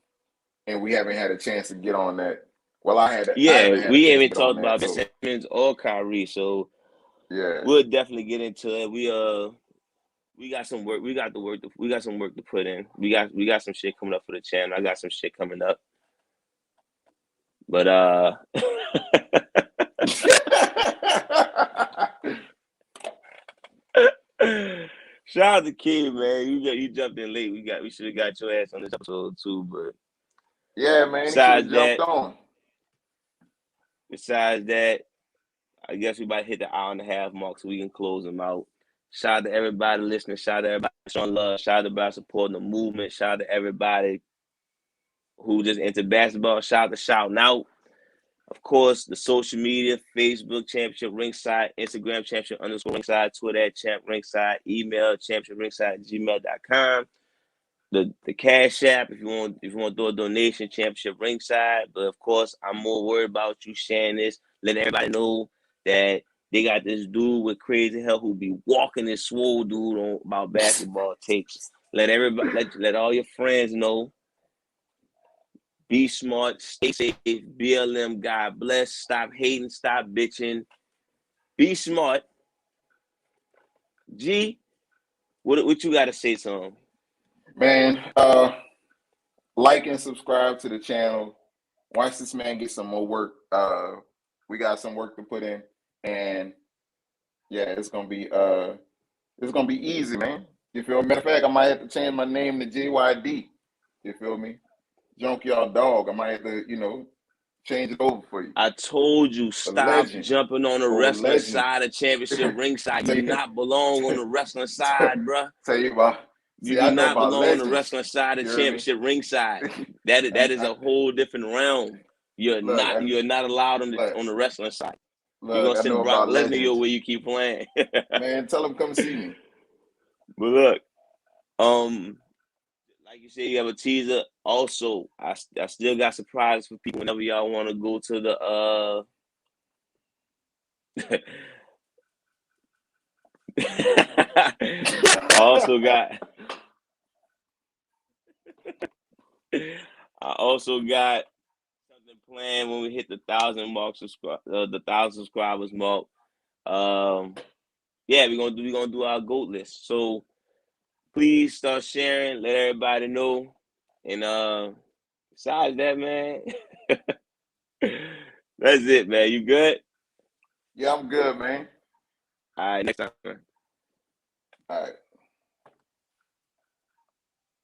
and we haven't had a chance to get on that. Well, I haven't had we a haven't chance to get talked on about that. Ben Simmons or Kyrie, so Yeah, we'll definitely get into it. we got some work. We got some work to put in. We got some shit coming up for the channel. I got some shit coming up. But shout out to Kid, man. You jumped in late. We should have got your ass on this episode too, but yeah, man, he should have jumped on. Besides that, I guess we about to hit the hour and a half mark so we can close them out. Shout out to everybody listening. Shout out to everybody showing love. Shout out to everybody supporting the movement. Shout out to everybody who just into basketball. Shout out to shouting out. Of course, the social media, Facebook, Championship Ringside, Instagram, Championship_Ringside, Twitter at Champ Ringside, email, championshipringside@gmail.com. The Cashapp, if you want to do a donation, Championship Ringside. But of course, I'm more worried about you sharing this, letting everybody know that they got this dude with crazy hair who be walking this swole dude on about basketball takes. Let everybody, let all your friends know. Be smart, stay safe, BLM, God bless, stop hating, stop bitching. Be smart. G, what you got to say to him? Man, like and subscribe to the channel. Watch this man get some more work. We got some work to put in, and yeah, it's gonna be easy, man. You feel me? Matter of fact, I might have to change my name to G.O.A.T. You feel me? Junkyard Dog. I might have to, change it over for you. I told you, stop jumping on the wrestling side of Championship Ringside. You do not belong on the wrestling side, bro. Tell you about. You do not belong on the wrestling side of Championship Ringside. That is a whole different realm. You're not allowed on the wrestling side. You're gonna send Brock Lesnar your way. You keep playing. Man, tell him come see me. But look, like you said, you have a teaser. Also, I still got surprises for people whenever y'all want to go to the I also got something planned when we hit the 1,000 subscribers mark. Yeah, we're gonna do our GOAT list. So please start sharing, let everybody know. And besides that, man, that's it, man. You good? Yeah, I'm good, man. All right, next time. All right.